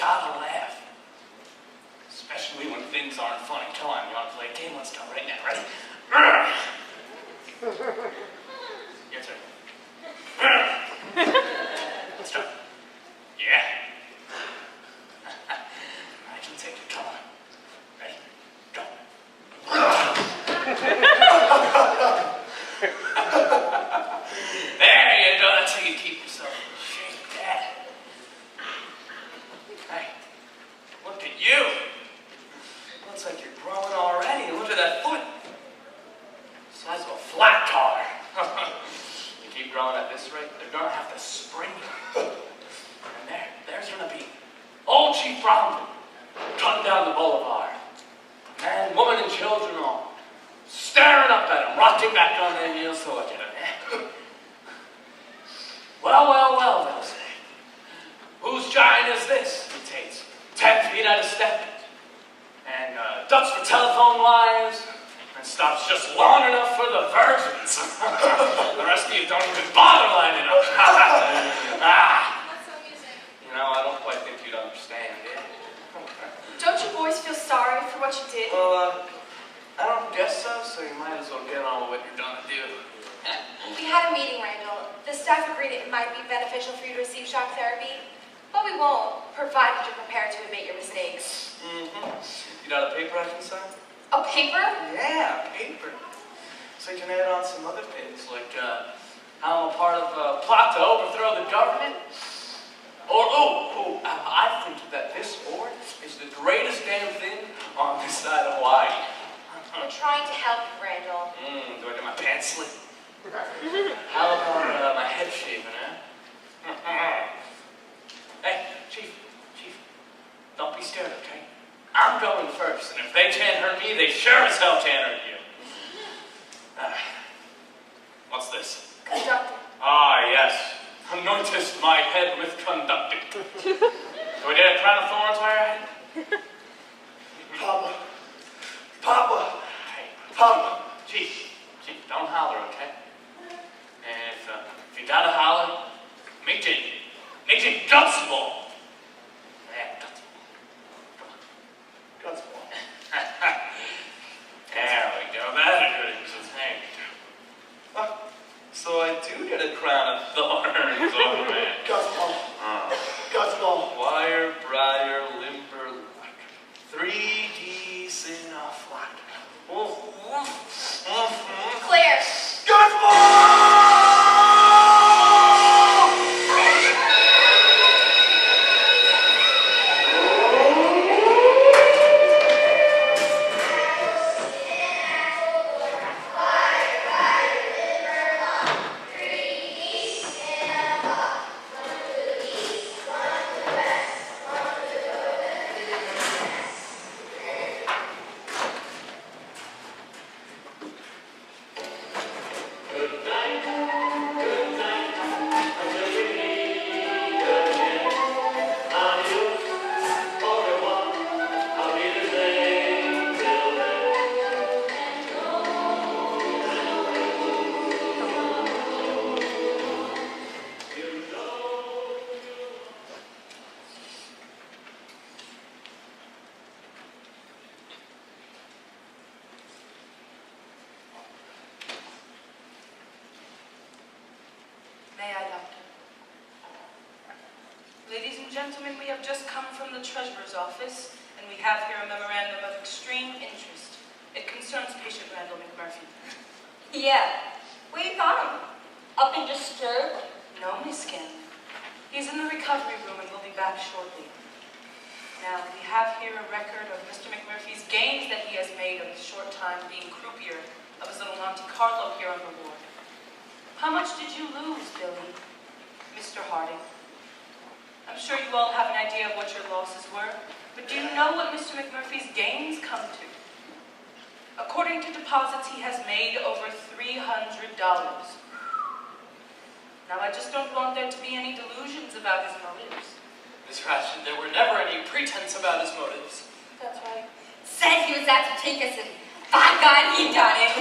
Speaker 6: gotta laugh. Especially when things aren't funny. Come on, you wanna play a game? Let's go right now. Ready? Your turn. Let's go. Yeah. I can take it. Come on. Ready? Go. There you go. That's how you keep yourself in shape, Dad. Hey, look at you. Looks like you're growing already. Look at that foot. Size of a flat tire. You keep growing at this rate, they're gonna have to spring you. And there's gonna be old Chief Brown cutting down the boulevard. Man, woman, and children all staring up at him, rocking back on their heels to look at him. Well, they'll say. Whose giant is this? He takes 10 feet at a step and ducks for telephone wires and stops just long enough for the virgins. The rest of you don't even bother lining up.
Speaker 5: That's so amusing.
Speaker 6: You know, I don't quite think you'd understand, yeah?
Speaker 5: Don't you boys feel sorry for what you did?
Speaker 6: Well, I don't guess so, so you might as well get on with what you're gonna do.
Speaker 5: We had a meeting, Randall. The staff agreed it might be beneficial for you to receive shock therapy, but we won't, provided you're prepared to admit your mistakes.
Speaker 6: You got a paper I can sign?
Speaker 5: A paper?
Speaker 6: Yeah, paper. So you can add on some other things, like how I'm a part of a plot to overthrow the government. Or, I think that this board is the greatest damn thing on this side of Hawaii.
Speaker 5: I'm trying to help you, Randall.
Speaker 6: Do I get my pants slit? How about my head shaven, huh? Hey, Chief, don't be scared, okay? I'm going first, and if they can't hurt me, they sure as hell can't hurt you. What's this?
Speaker 5: Conductor.
Speaker 6: Ah, yes. Anointest my head with conducting. Do we get a crown of thorns while you're at it?
Speaker 2: Papa.
Speaker 6: Hey,
Speaker 2: Papa.
Speaker 6: Chief, don't holler, okay? And if you gotta holler, make it guts ball. Yeah, guts ball. Come on.
Speaker 2: Guts ball.
Speaker 6: There we go. That's a good thing. So I do get a crown of thorns, oh man.
Speaker 2: Guts ball. Guts ball.
Speaker 6: Wire, briar, limber, luck. 3 geese in a flock.
Speaker 5: Clear.
Speaker 2: Guts ball!
Speaker 9: May I, Doctor? Ladies and gentlemen, we have just come from the Treasurer's office, and we have here a memorandum of extreme interest. It concerns patient Randall McMurphy.
Speaker 3: Yeah. Where you got him? Up and disturbed?
Speaker 9: No, Miss Skin. He's in the recovery room and will be back shortly. Now, we have here a record of Mr. McMurphy's gains that he has made in his short time being croupier of his little Monte Carlo here on the ward. How much did you lose, Billy? Mr. Harding? I'm sure you all have an idea of what your losses were, but do you know what Mr. McMurphy's gains come to? According to deposits, he has made over $300. Now, I just don't want there to be any delusions about his motives.
Speaker 11: Miss Ratchet, there were never any pretense about his motives.
Speaker 9: That's right.
Speaker 3: Said he was out to take us, and by God, he done it.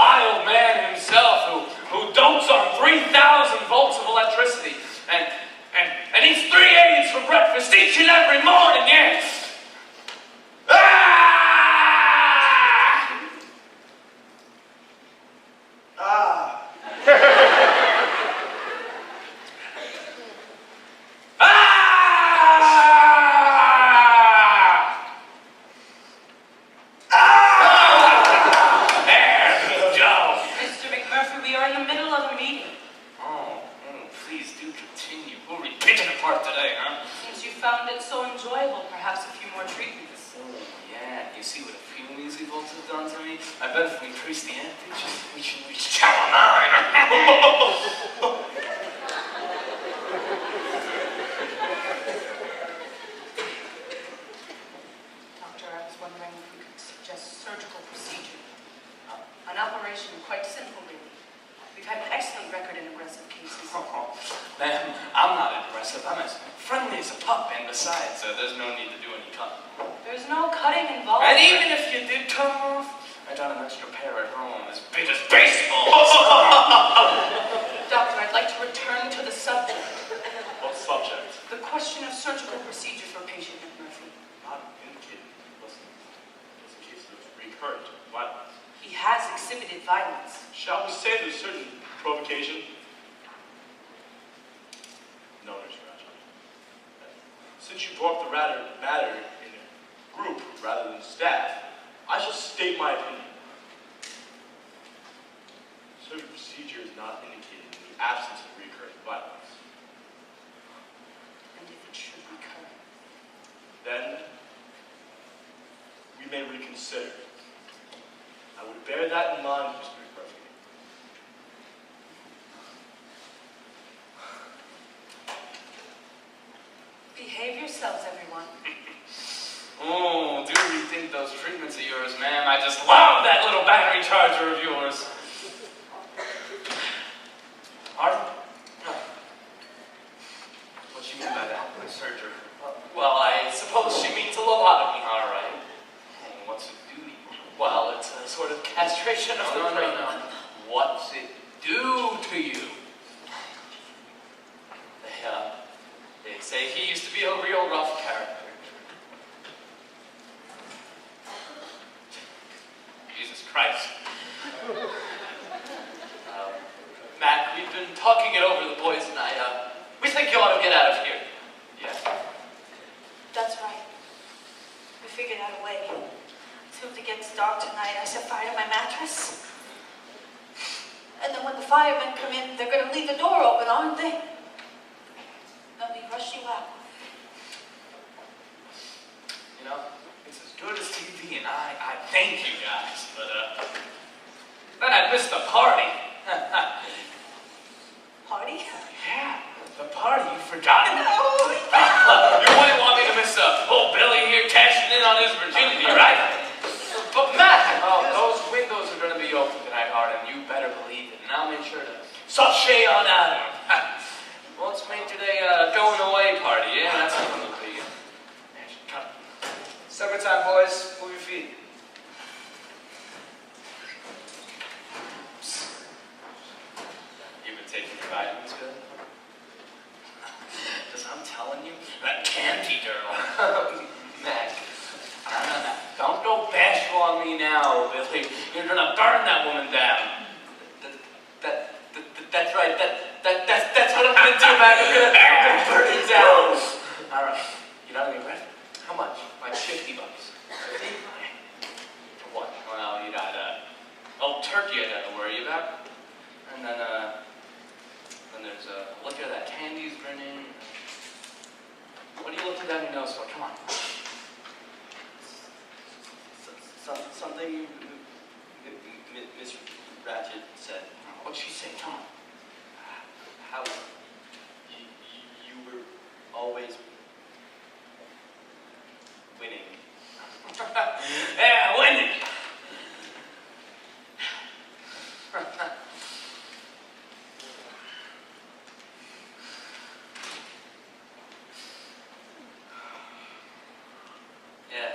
Speaker 11: wild man himself who dotes on 3,000 volts of electricity and eats 3 eggs for breakfast each and every morning, yes.
Speaker 9: Mr. McMurphy, we are in the middle of a meeting.
Speaker 11: Please do continue. We'll be picking apart today, huh?
Speaker 9: Since you found it so enjoyable, perhaps a few more treatments.
Speaker 11: Yeah, you see what a few easy volts have done to me? I bet if we increase the amperage, we should reach channel 9.
Speaker 9: Doctor, I was wondering if we could suggest surgical procedure. An operation quite simple, really. We've had an excellent record in aggressive cases.
Speaker 11: Ma'am, I'm not aggressive. I'm as friendly as a pup, and besides, there's no need to do any cutting.
Speaker 9: There's no cutting involved.
Speaker 11: And even if you did cut off, I got an extra pair at home as big as baseballs.
Speaker 9: Doctor, I'd like to return to the subject.
Speaker 8: What subject?
Speaker 9: The question of surgical procedure for patient McMurphy.
Speaker 8: Not indicated. Listen, it's a case of recurrent violence.
Speaker 9: He has exhibited violence.
Speaker 8: Shall we say there's certain provocation? No, Nurse Ratchet. Since you brought the matter in a group rather than staff, I shall state my opinion. Surgical procedure is not indicated in the absence of recurrent violence.
Speaker 9: And if it should recur?
Speaker 8: Then we may reconsider. I would bear that in mind, Mr. McMurphy.
Speaker 9: Behave yourselves, everyone.
Speaker 11: Oh, do rethink those treatments of yours, ma'am. I just love that little battery charger of yours. Pardon? No. What you mean by that? My surgery? Well, I suppose she means a lobotomy. All right. And what's it do to you? Well, it's a sort of castration of the brain. No. What's it do to you? They say he used to be a real rough character. Jesus Christ. Mac, we've been talking it over, the boys and I. We think you ought to get out of here. Yes?
Speaker 5: That's right. We figured out a way. Soon as it gets dark tonight, I set fire to my mattress. And then when the firemen come in, they're going to leave the door open, aren't they? Let me rush you out.
Speaker 11: You know, it's as good as TV, and I thank you guys, but, then I'd miss the party.
Speaker 5: Party?
Speaker 11: Yeah, the party, you forgot.
Speaker 5: No.
Speaker 11: You wouldn't want me to miss old Billy here cashing in on his virginity, right? But Matt, those windows are going to be open tonight, Hart, and you better believe it. And I'll make sure to sashay on out of them. Well, let's make today a going away party, yeah? That's what it'll be. Come. Supper time, boys. Move your feet. You've been taking your vitamins good? Because I'm telling you, that candy girl. Mac, don't go bashful on me now, Billy. You're gonna burn that woman down. That's right. That's what I'm gonna do, Mac. I'm gonna burn it down. All right. You got any bread? How much? Like $50. 50? For what? Well, you got old turkey I got to worry about, and then there's look at that candy's grinning. What are you looking down your nose for? Come on.
Speaker 7: Something Miss Ratchet said.
Speaker 11: What'd she say? Come on.
Speaker 7: How you were always winning.
Speaker 11: Yeah, winning. Yeah.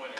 Speaker 11: Winning.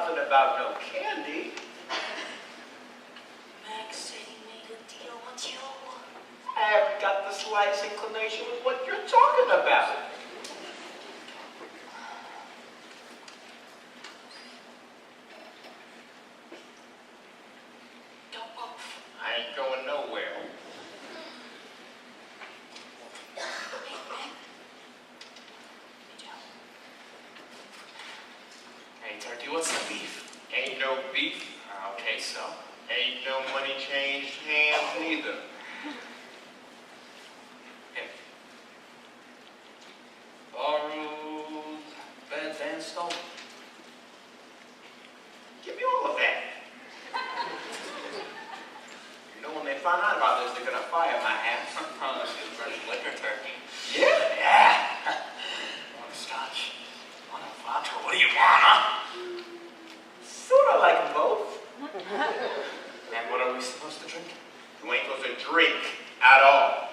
Speaker 12: nothing about no candy.
Speaker 5: Max said he made a deal with you.
Speaker 12: I haven't got the slightest inclination with what you're talking about.
Speaker 5: Don't move.
Speaker 12: I ain't going nowhere.
Speaker 5: Hey, Mac. Hey, Joe.
Speaker 11: Hey, Turkey, what's the beef?
Speaker 12: Ain't no beef.
Speaker 11: Okay, so?
Speaker 12: Ain't no money changed hands neither.
Speaker 11: Hey. Borrowed, bed, and stolen.
Speaker 12: Give me all of that. You know, when they find out about this, they're gonna fire my ass.
Speaker 11: She's burning liquor, Turkey.
Speaker 12: Yeah?
Speaker 11: Yeah. Want a scotch? Want a vodka? What do you want, huh?
Speaker 12: Sorta like them both.
Speaker 11: And what are we supposed to drink?
Speaker 12: You ain't supposed to drink at all.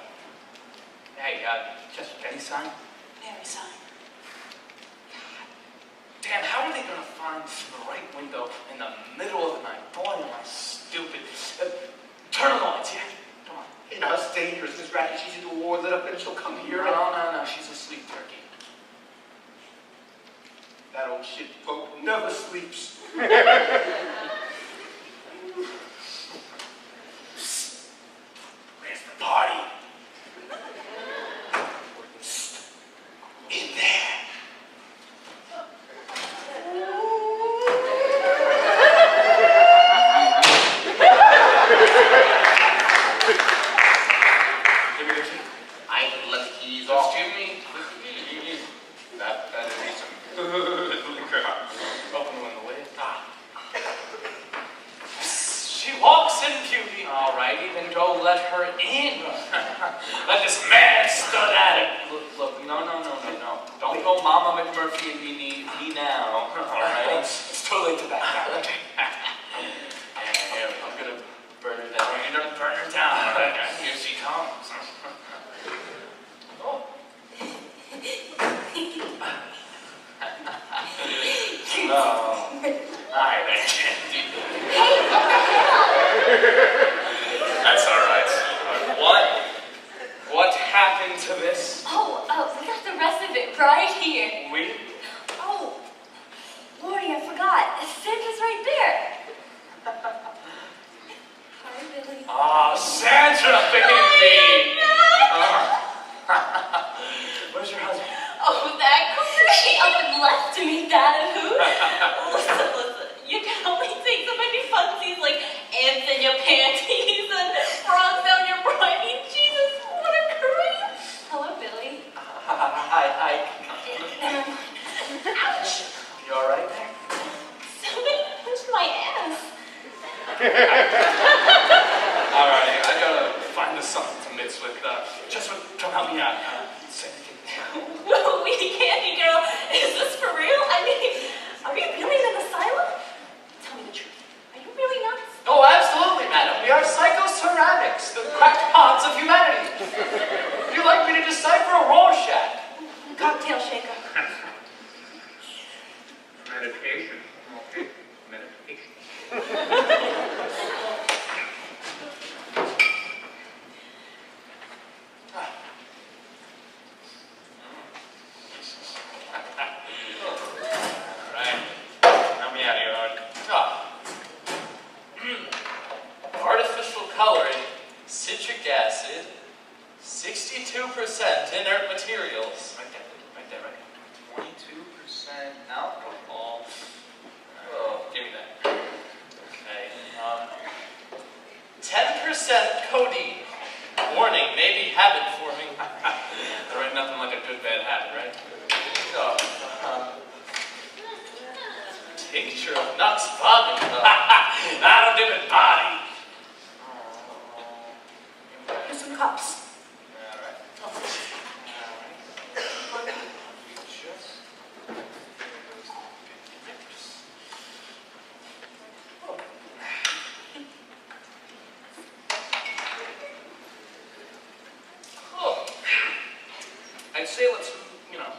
Speaker 11: Hey, just any sign?
Speaker 5: Mary sign.
Speaker 11: Dan, how are they gonna find the right window in the middle of the night? Boy, am I stupid. Turn the lights, yeah. Come on.
Speaker 12: You know, it's dangerous. Miss Ratchet, she's in the war lit up and she'll come here.
Speaker 11: No, she's asleep, Turkey.
Speaker 12: That old shit Pope never sleeps.
Speaker 11: Where's the party? In there. Give me the key.
Speaker 12: I ain't gonna let the keys off.
Speaker 11: Just give me the key. That'd be some good liquor. Open the window, will you? She walks in beauty. All right, then go let her in. Let this man stud at it. Look, no. Don't go Mama McMurphy and me now. All right? It's too late to back out. Here, I'm gonna burn her down. You're gonna burn her down. All right? Here she comes. Oh. No. Hi there, Candy. That's all right. What happened to this?
Speaker 3: Oh, we got the rest of it right here.
Speaker 11: We?
Speaker 3: Oh, Lordy, I forgot. Santa's right there. Hi, Billy.
Speaker 11: Oh, Sandra, baby! Where's your husband?
Speaker 3: Oh, that crazy up and left to meet Dad and who? Listen, you can only take so many funsies like ants in your panties and frogs down your bra. I mean, Jesus, what a creep. Hello, Billy.
Speaker 11: Hi.
Speaker 3: Ouch.
Speaker 11: You all right there?
Speaker 3: Somebody punched my ass.
Speaker 11: All right, I gotta find us something to mix with. Just come help me out.
Speaker 3: Whoa, wee candy girl, is this for real? I mean, are you really in an asylum? Tell me the truth. Are you really nuts?
Speaker 11: Oh, absolutely, madam. We are psychoceramics, the cracked pots of humanity. Would you like me to decipher a Rorschach?
Speaker 5: Cocktail shaker.
Speaker 12: Medication. Okay. Medication.
Speaker 11: Artificial coloring, citric acid, 62% inert materials. Right there. 22% alcohol. Oh, give me that. Okay. 10% codeine. Warning, maybe habit forming. There ain't nothing like a good bad habit, right? Tincture of Nux Vomica. That'll give it body.
Speaker 5: Here's some cups.
Speaker 11: I'd say let's,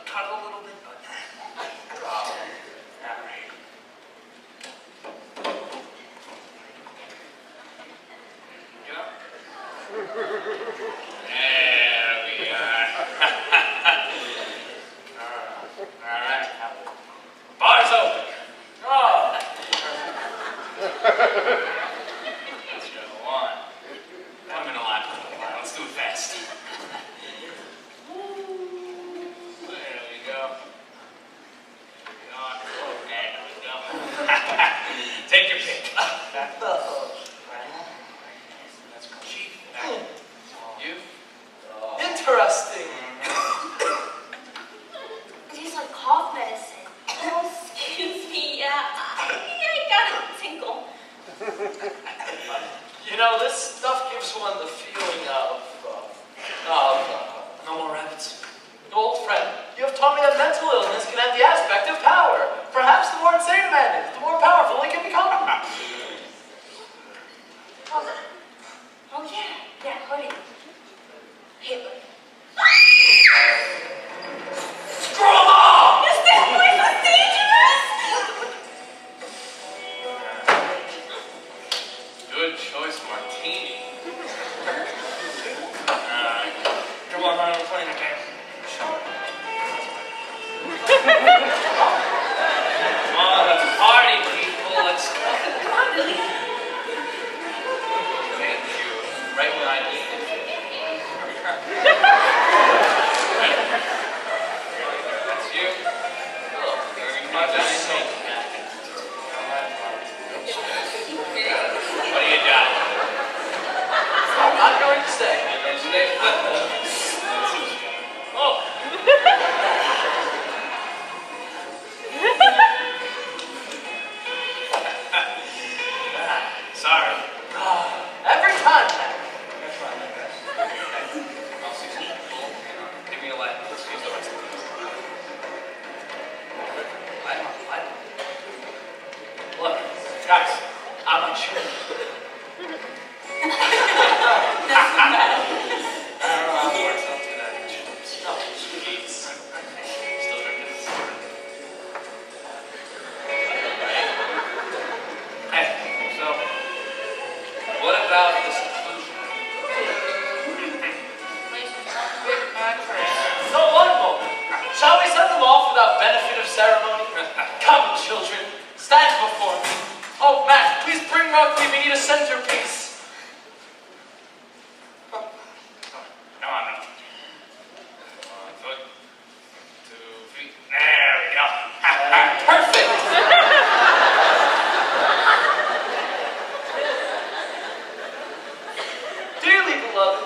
Speaker 11: cut a little bit, but... all right. know, this stuff gives one the feeling of no more rabbits. Old friend, you have taught me that mental illness can have the aspect of power. Perhaps the more insane a man is, the more powerful he can become.
Speaker 3: Oh yeah, Hoodie. Hitler.
Speaker 1: Screw 'em all!
Speaker 3: Is this place so dangerous?
Speaker 11: Good choice, martini.
Speaker 1: Come on, honey, we're playing a game.
Speaker 11: Come on, let's party, people. Let's go. Thank you. Right when I need it. That's you. Oh, my best mate. What do you got? I'm not going to say. Stay put. Oh.
Speaker 1: Sorry.
Speaker 11: Every time. Give me a light. Let's use the rest of it. Light on, light on. Look, guys, I'm not sure. I don't know how it works out to that. Oh, jeez. Still drinking this. Hey, so, what about the seclusion? So wonderful. Shall we send them off without benefit of ceremony? Come, children, stand before me. Oh, Matt, please bring Rugby. We need a centerpiece.
Speaker 1: Come on now. 1 foot, 2 feet. There we go.
Speaker 11: Perfect. Dearly beloved,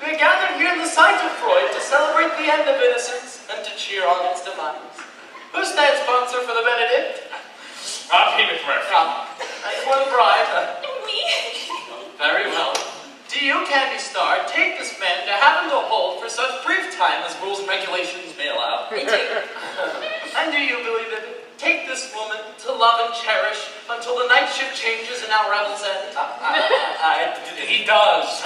Speaker 11: we are gathered here in the sight of Freud to celebrate the end of innocence and to cheer on its demise. Who stands sponsor for the Benedict?
Speaker 1: Rocky McMurphy.
Speaker 11: And for the bride?
Speaker 3: Me?
Speaker 11: Very well. Do you, Candy Star, take this man to have him to hold for such brief time as rules and regulations may allow?
Speaker 3: Me too.
Speaker 11: And do you, Billy Bibbit, take this woman to love and cherish until the night shift changes and our revels end?
Speaker 1: He does.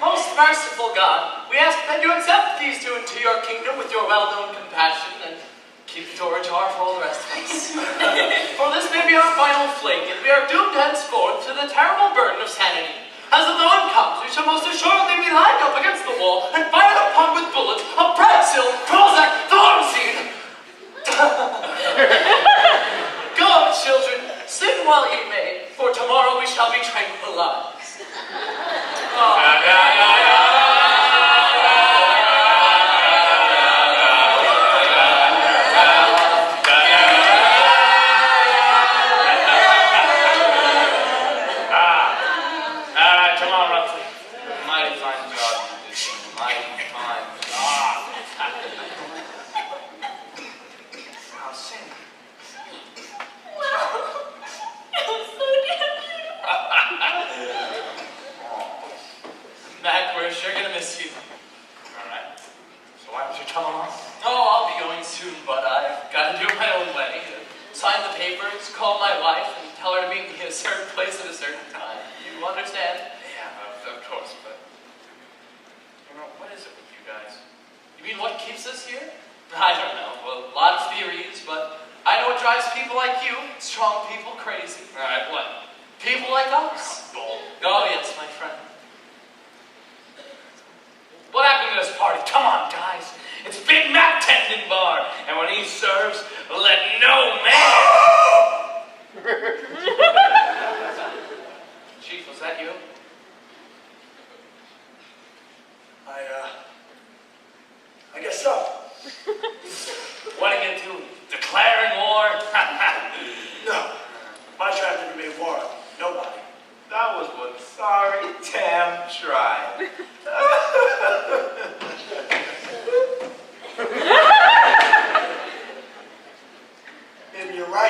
Speaker 11: Most merciful God, we ask that you accept these two into your kingdom with your well-known compassion and keep the door ajar for all the rest of us. For this may be our final fling, and we are doomed henceforth to the terrible burden of sanity. As the dawn comes, we shall most assuredly be lined up against the wall and fired upon with bullets of Brazil, Prozac, Thorazine. Go, children, sin while ye may, for tomorrow we shall be tranquilized.
Speaker 1: Come on, Ruffy.
Speaker 11: Mighty fine job you did. Mighty fine job. Now sing.
Speaker 3: Wow. That was so damn beautiful.
Speaker 11: Mac, we're sure gonna miss you.
Speaker 1: Alright. So why don't you come along?
Speaker 11: Oh, I'll be going soon, but I've got to do it my own way. Sign the papers, call my wife, and tell her to meet me at a certain place at a certain time. You understand?
Speaker 1: Yeah, of course, but... You know, what is it with you guys?
Speaker 11: You mean what keeps us here? I don't know. Well, a lot of theories, but I know what drives people like you, strong people, crazy.
Speaker 1: Alright, what?
Speaker 11: People like us.
Speaker 1: Bull.
Speaker 11: Oh, yes, my friend.
Speaker 1: What happened to this party? Come on, guys. It's Big Mac Tendon Bar, and when he serves, let no man...
Speaker 11: Chief, was that you?
Speaker 2: I guess so.
Speaker 1: What are you gonna do? Declaring war?
Speaker 2: No. My tribe never made war on nobody.
Speaker 8: That was one sorry damn try.
Speaker 2: Maybe you're right.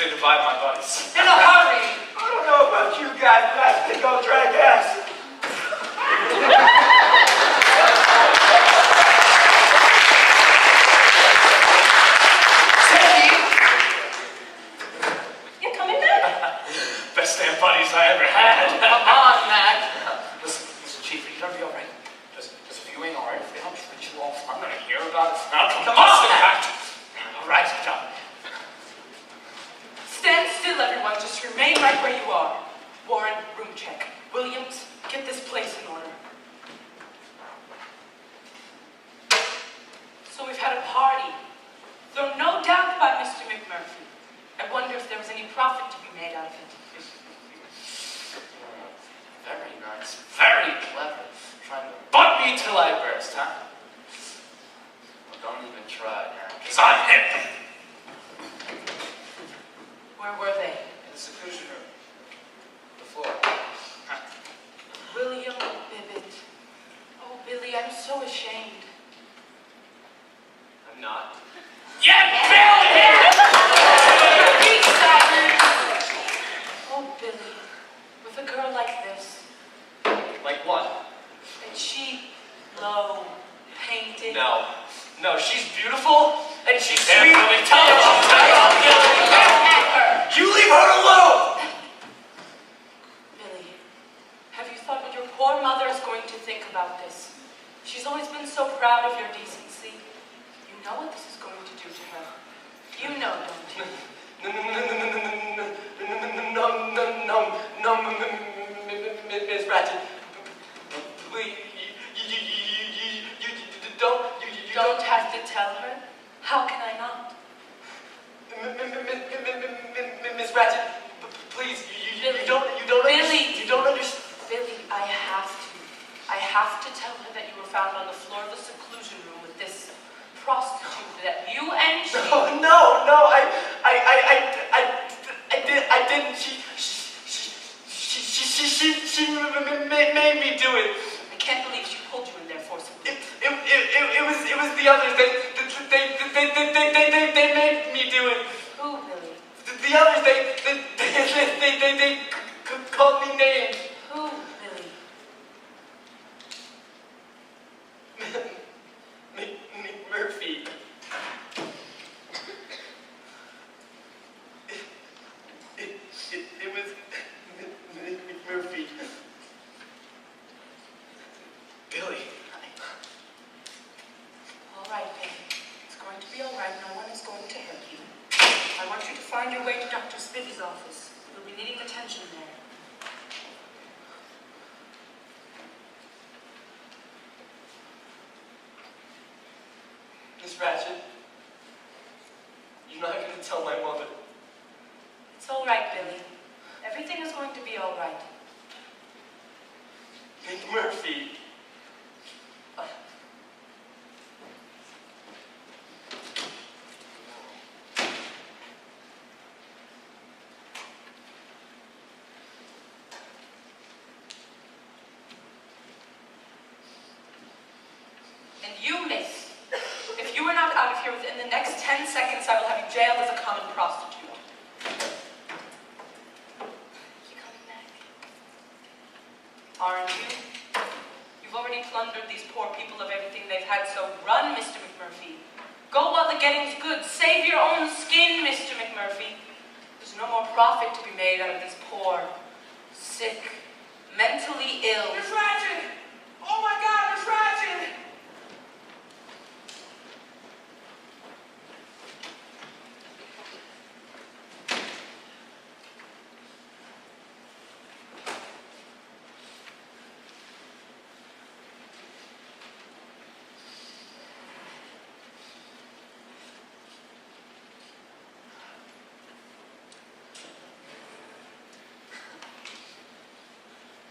Speaker 11: say goodbye to my buddies.
Speaker 9: In a hurry.
Speaker 12: I don't know about you guys, but I think I'll drag ass.
Speaker 9: You're coming back?
Speaker 11: Best damn buddies I ever had.
Speaker 9: Come on, Mac.
Speaker 11: Listen, Chief, are you gonna be all right? Because if you ain't all right, if they don't treat you off, I'm gonna hear about it. Now, come on, Mac. All right, John.
Speaker 9: Stand still, everyone. Just remain right where you are. Warren, room check. Williams, get this place in order. So we've had a party, though no doubt by Mr. McMurphy. I wonder if there was any profit to be made out of it.
Speaker 11: Very nice. Very clever. Trying to butt me till I burst, huh? Well, don't even try, because I'm hip.
Speaker 9: Where were they?
Speaker 11: In the seclusion room. The floor.
Speaker 9: William Bibbit. Oh, Billy, I'm so ashamed.
Speaker 11: I'm not.
Speaker 9: Yeah, oh, Billy, with a girl like this,
Speaker 11: Like what?
Speaker 9: and she low, painted.
Speaker 11: No, she's beautiful, and she's sweet, and intelligent.
Speaker 12: You leave her alone!
Speaker 9: Billy, have you thought what your poor mother is going to think about this? She's always been so proud of your decency. You know what this is going to do to her. You know, don't you?
Speaker 7: No, Miss Ratchet. Please, you
Speaker 9: Don't have to tell her. How can I not?
Speaker 7: Miss Ratchet, please, you don't understand.
Speaker 9: Billy, I have to tell her that you were found on the floor of the seclusion room with this prostitute that you and she.
Speaker 7: No, I didn't. She made me do it.
Speaker 9: I can't believe she pulled you in there forcibly.
Speaker 7: It was the others. They made me do it.
Speaker 9: Who, Billy?
Speaker 7: The others. They called me names.
Speaker 9: Who, Billy?
Speaker 7: Murphy. It was Murphy.
Speaker 11: Billy.
Speaker 9: All right, Billy. It's going to be all right. No one is going to hurt you. I want you to find your way to Dr. Spivey's office. You'll be needing attention there.
Speaker 7: Miss Ratchet, you're not going to tell my mother.
Speaker 9: It's all right, Billy. Everything is going to be all right.
Speaker 7: Murphy.
Speaker 9: And you, miss, if you are not out of here within the next 10 seconds, I will have you jailed as a common prostitute.
Speaker 3: You coming back?
Speaker 9: Aren't you? You've already plundered these poor people of everything they've had, so run, Mr. McMurphy. Go while the getting's good. Save your own skin, Mr. McMurphy. There's no more profit to be made out of these poor, sick, mentally ill.
Speaker 12: Miss Ratchet! Oh my God, Miss Ratchet!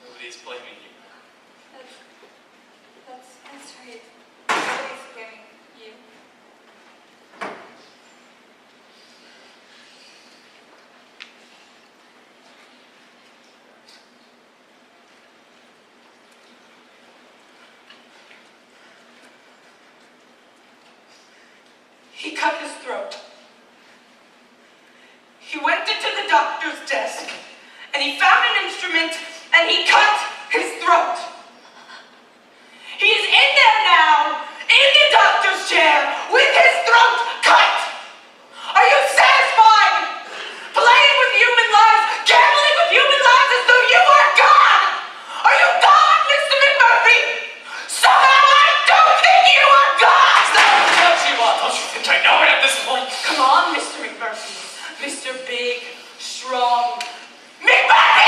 Speaker 11: Nobody's blaming you.
Speaker 3: That's right. Nobody's blaming you.
Speaker 9: He cut his throat. He went to instrument and he cut his throat. He is in there now, in the doctor's chair, with his throat cut. Are you satisfied? Playing with human lives, gambling with human lives as though you are God. Are you God, Mr. McMurphy? Somehow I do think you are God.
Speaker 6: What you want? Don't you think I know it at this point?
Speaker 9: Come on, Mr. McMurphy. Mr. Big, strong McMurphy!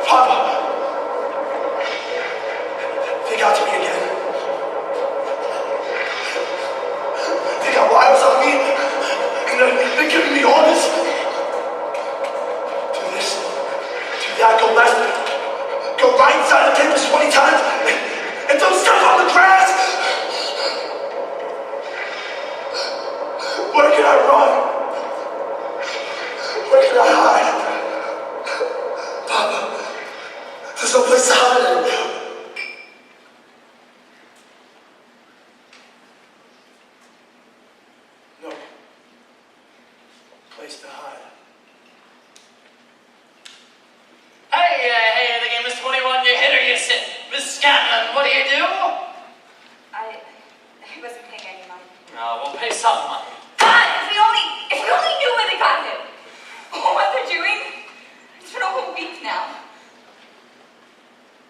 Speaker 2: Papa! They got to me again. They got wires on me, and they're giving me orders. Do this, do that, go left, go right inside the papers 20 times, and don't step on the grass! Where can I run? Where can I hide? Papa, there's no place to hide anymore. No place to hide.
Speaker 6: Hey, the game is 21. You hit or you sit. Miss Scanlon, what do you do?
Speaker 3: I wasn't paying any mind.
Speaker 6: No, we'll pay some money.
Speaker 3: God, if we only knew where they got him. What they're doing. It's been a whole week now.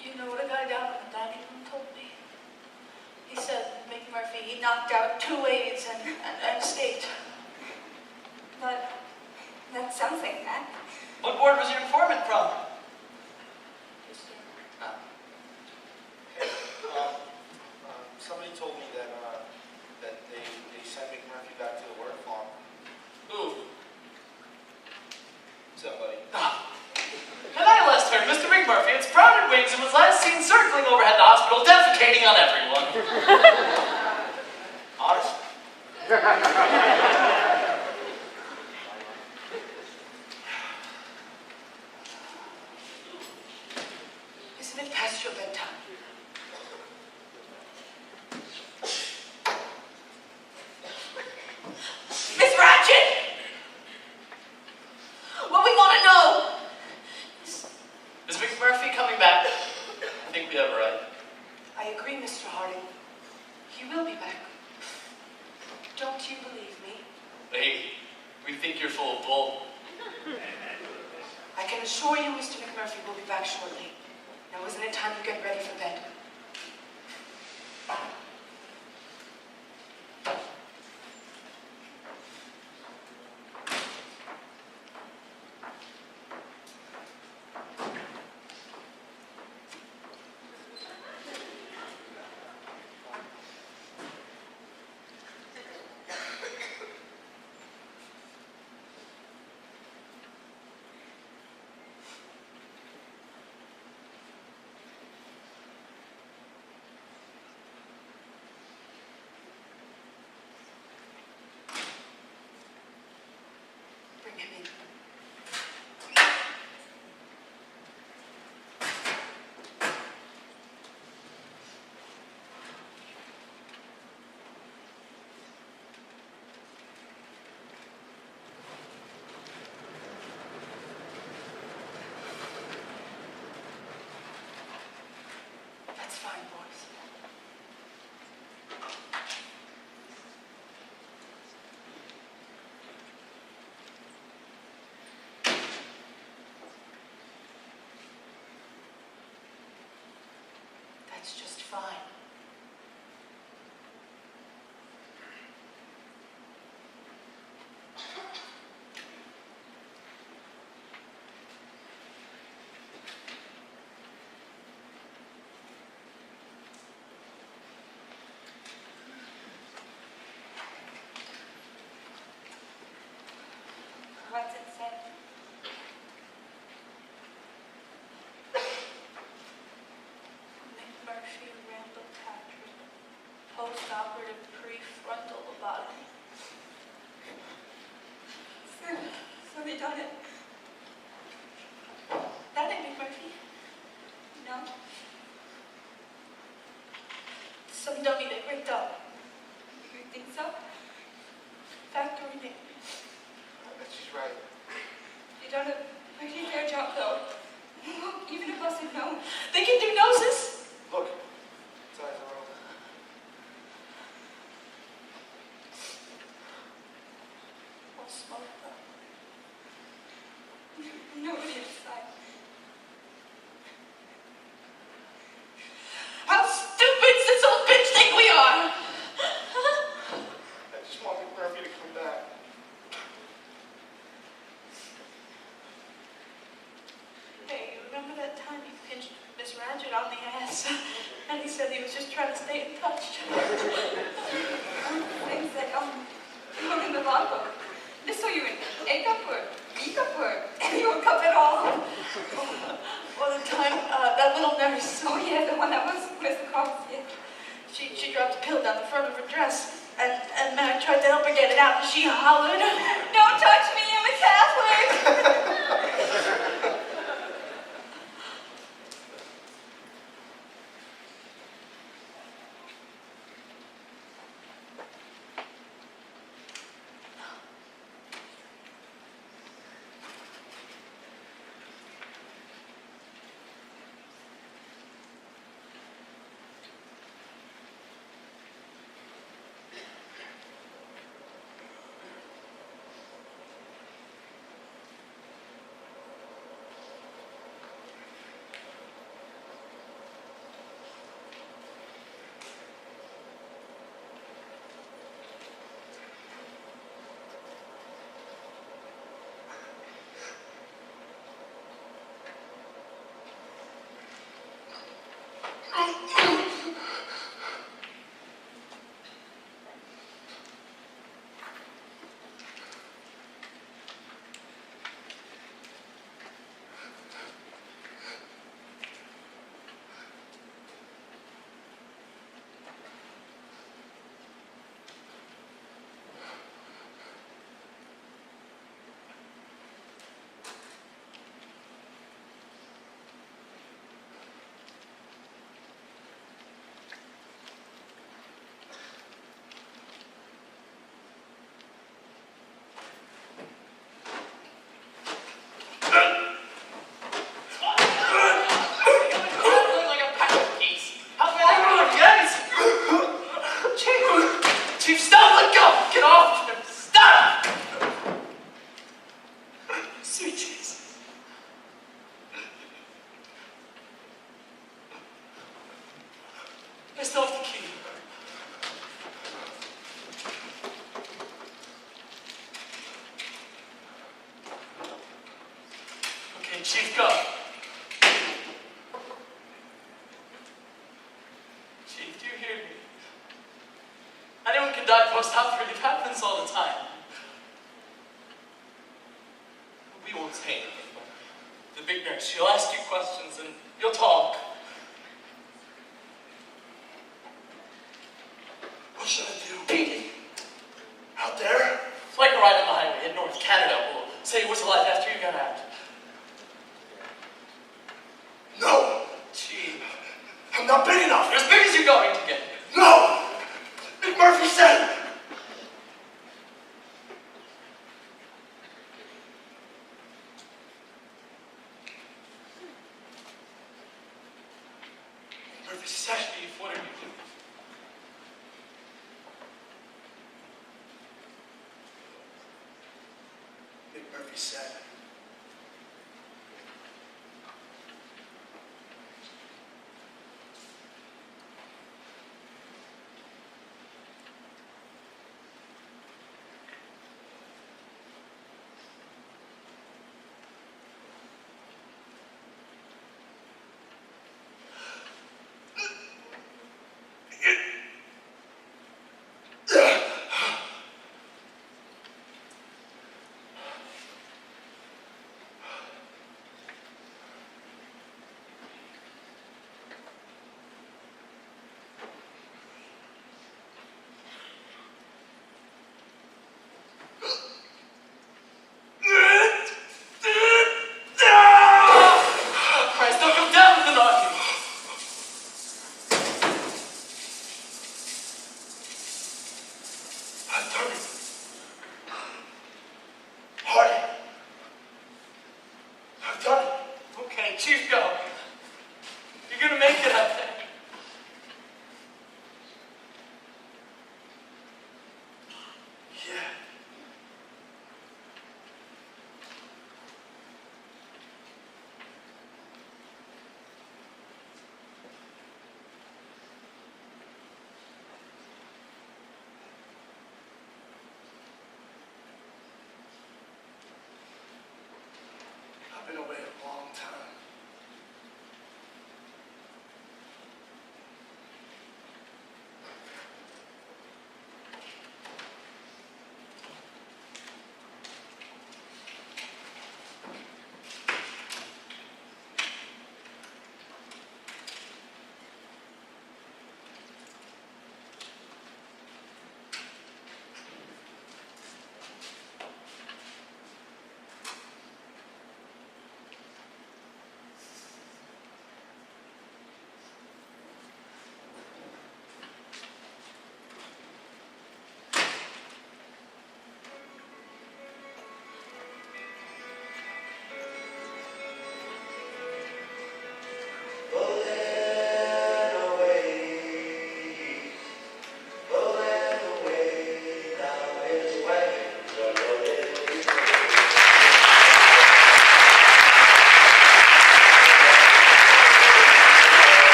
Speaker 5: You know what a guy down in the dining room told me? He said McMurphy, he knocked out 2 aides and escaped.
Speaker 3: That sounds like that.
Speaker 6: What ward was your informant from?
Speaker 12: Somebody told me that they sent McMurphy back to the work farm.
Speaker 6: Who?
Speaker 12: Somebody.
Speaker 6: And I last heard Mr. McMurphy had sprouted wings and was last seen circling overhead the hospital, defecating on everyone.
Speaker 12: Honestly.
Speaker 9: Isn't it past your bedtime? Miss Ratchet! What we want to know.
Speaker 6: Is McMurphy coming back? I think we have a right.
Speaker 9: I agree, Mr. Harding. He will be back. Don't you believe me?
Speaker 6: Hey, we think you're full of bull.
Speaker 9: I can assure you Mr. McMurphy will be back shortly. Now isn't it time to get ready for bed? Bring him in. That's fine, boys. That's just fine.
Speaker 3: What's it say?
Speaker 5: McMurphy Randall Patrick, post-operative prefrontal lobotomy.
Speaker 3: So they done it.
Speaker 5: That ain't McMurphy.
Speaker 3: No.
Speaker 5: dummy they rigged up.
Speaker 9: You think so?
Speaker 5: Factory name.
Speaker 12: I bet she's right.
Speaker 9: You done a pretty fair job, though. Look, even if us had known.
Speaker 5: They can do noses.
Speaker 12: Look, its eyes are open.
Speaker 5: I'll smoke them.
Speaker 9: Nobody inside.
Speaker 5: How stupid does this old bitch think we are?
Speaker 12: I just want McMurphy to come back.
Speaker 5: Hey, you remember that time you pinched Miss Radgett on the ass? And he said he was just trying to stay in touch.
Speaker 9: Things that, you're in the logbook. This saw you in A-cup or B-cup or anyone cup at all.
Speaker 5: Or the time, that little nurse.
Speaker 9: Oh yeah, the one that was with the cops, yeah.
Speaker 5: She dropped a pill down the front of her dress. And Mac tried to help her get it out, and she hollered,
Speaker 9: Don't touch me, I'm a Catholic!
Speaker 6: Chief, stop! Let go! Get off him! Stop! Sweet Jesus. I still have the key. Okay, Chief, go. Chief, do you hear me? Anyone can die post-operative. It happens all the time. We won't say anything, but the big nurse, she'll ask you questions and you'll talk.
Speaker 2: What should I do? Petey? Out there?
Speaker 6: Like a ride on the highway in North Canada. We'll say he was alive after you got out.
Speaker 2: No!
Speaker 6: Chief,
Speaker 2: I'm not big enough!
Speaker 6: you're as big as you're going to get.
Speaker 2: No! McMurphy said!
Speaker 6: McMurphy said, Chief, what are you doing?
Speaker 2: McMurphy said.